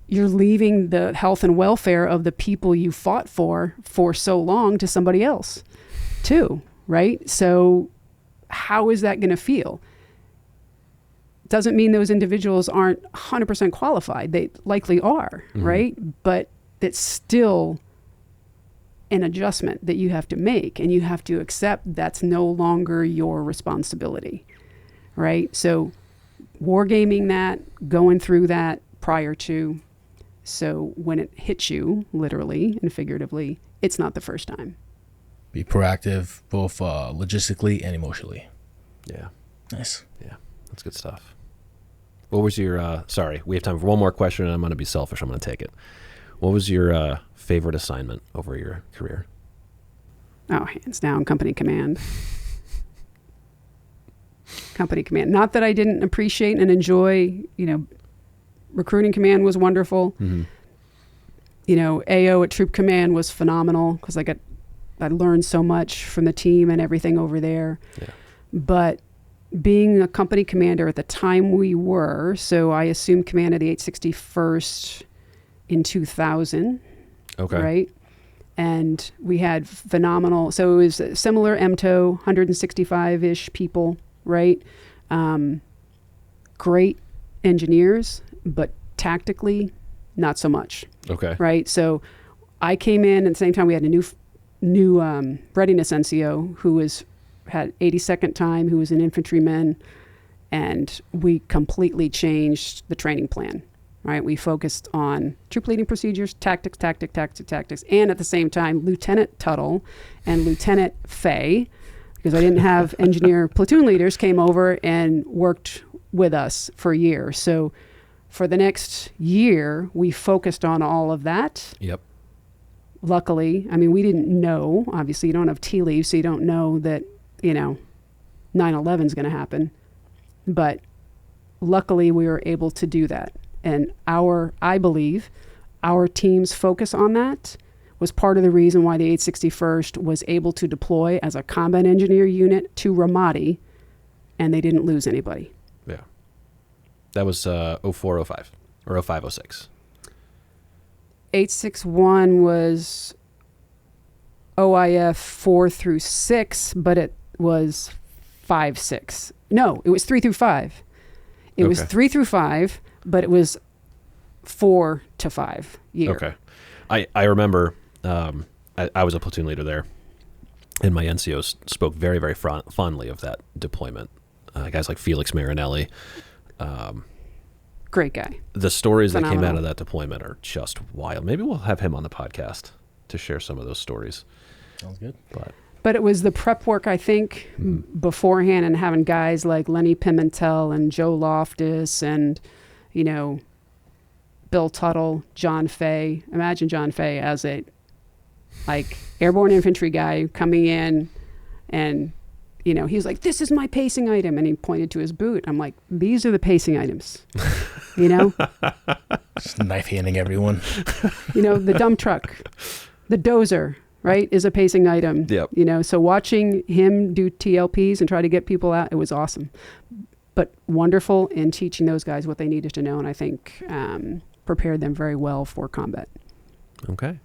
you're leaving the health and welfare of the people you fought for so long to somebody else too, right? So how is that going to feel? Doesn't mean those individuals aren't 100% qualified. They likely are, right? But it's still an adjustment that you have to make, and you have to accept that's no longer your responsibility, right? So wargaming that, going through that prior to, so when it hits you, literally and figuratively, it's not the first time. Be proactive, both logistically and emotionally. Yeah. Nice. Yeah, that's good stuff. What was your, sorry, we have time for one more question, and I'm going to be selfish. I'm going to take it. What was your favorite assignment over your career? Oh, hands down, company command. Company command. Not that I didn't appreciate and enjoy, recruiting command was wonderful. AO at troop command was phenomenal because I learned so much from the team and everything over there. Yeah. But being a company commander at the time we were, so I assumed command of the 861st in 2000. Okay. Right? And we had phenomenal, so it was a similar MTO, 165-ish people, right? Great engineers, but tactically, not so much. Okay. Right? So I came in at the same time we had a new readiness NCO who had 82nd time, who was an infantryman, and we completely changed the training plan. right? We focused on troop leading procedures, tactics, and at the same time, Lieutenant Tuttle and Lieutenant Fay, because I didn't have engineer platoon leaders, came over and worked with us for a year. So for the next year, we focused on all of that. Yep. Luckily, I mean, we didn't know. Obviously, you don't have tea leaves, so you don't know that, 9/11 is going to happen. But luckily, we were able to do that. And I believe, our team's focus on that was part of the reason why the 861st was able to deploy as a combat engineer unit to Ramadi, and they didn't lose anybody. Yeah. That was 04, 05, or 05, 06. 861 was OIF 4 through 6, but it was 5, 6. No, it was 3 through 5. It was 3 through 5, but it was 4 to 5 year. Okay. I remember I was a platoon leader there, and my NCOs spoke very, very fondly of that deployment. Guys like Felix Marinelli. Great guy. The stories Phenomenal. that came out of that deployment are just wild. Maybe we'll have him on the podcast to share some of those stories. Sounds good. But it was the prep work, I think, beforehand, and having guys like Lenny Pimentel and Joe Loftus and, Bill Tuttle, John Fay. Imagine John Fay as a airborne infantry guy coming in, and he was like, "This is my pacing item," and he pointed to his boot. I'm like, "These are the pacing items," Just knife handing everyone. The dump truck, the dozer, right, is a pacing item. Yep. So watching him do TLPs and try to get people out, it was awesome, but wonderful in teaching those guys what they needed to know, and I think prepared them very well for combat. Okay.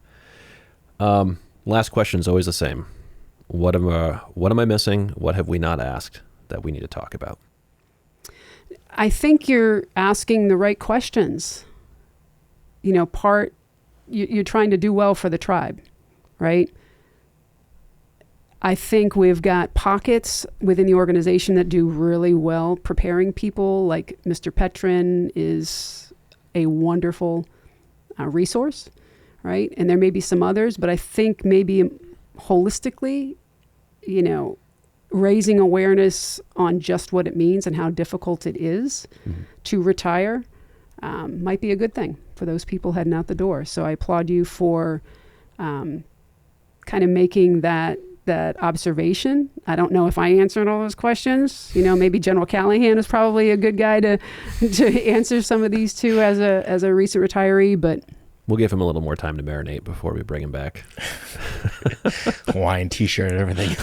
Last question is always the same. What am I missing? What have we not asked that we need to talk about? I think you're asking the right questions. You're trying to do well for the tribe, right? I think we've got pockets within the organization that do really well preparing people. Like Mr. Petrin is a wonderful resource, right? And there may be some others, but I think maybe holistically, raising awareness on just what it means and how difficult it is to retire might be a good thing for those people heading out the door. So I applaud you for kind of making that observation. I don't know if I answered all those questions. Maybe General Callahan is probably a good guy to answer some of these too as a recent retiree, but we'll give him a little more time to marinate before we bring him back. Hawaiian t-shirt and everything.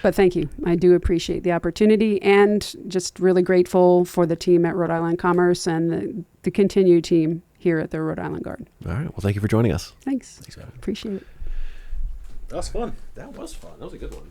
But thank you. I do appreciate the opportunity, and just really grateful for the team at Rhode Island Commerce and the continued team here at the Rhode Island Guard. All right. Well, thank you for joining us. Thanks. Thanks, man. Appreciate it. That was fun. That was fun. That was a good one.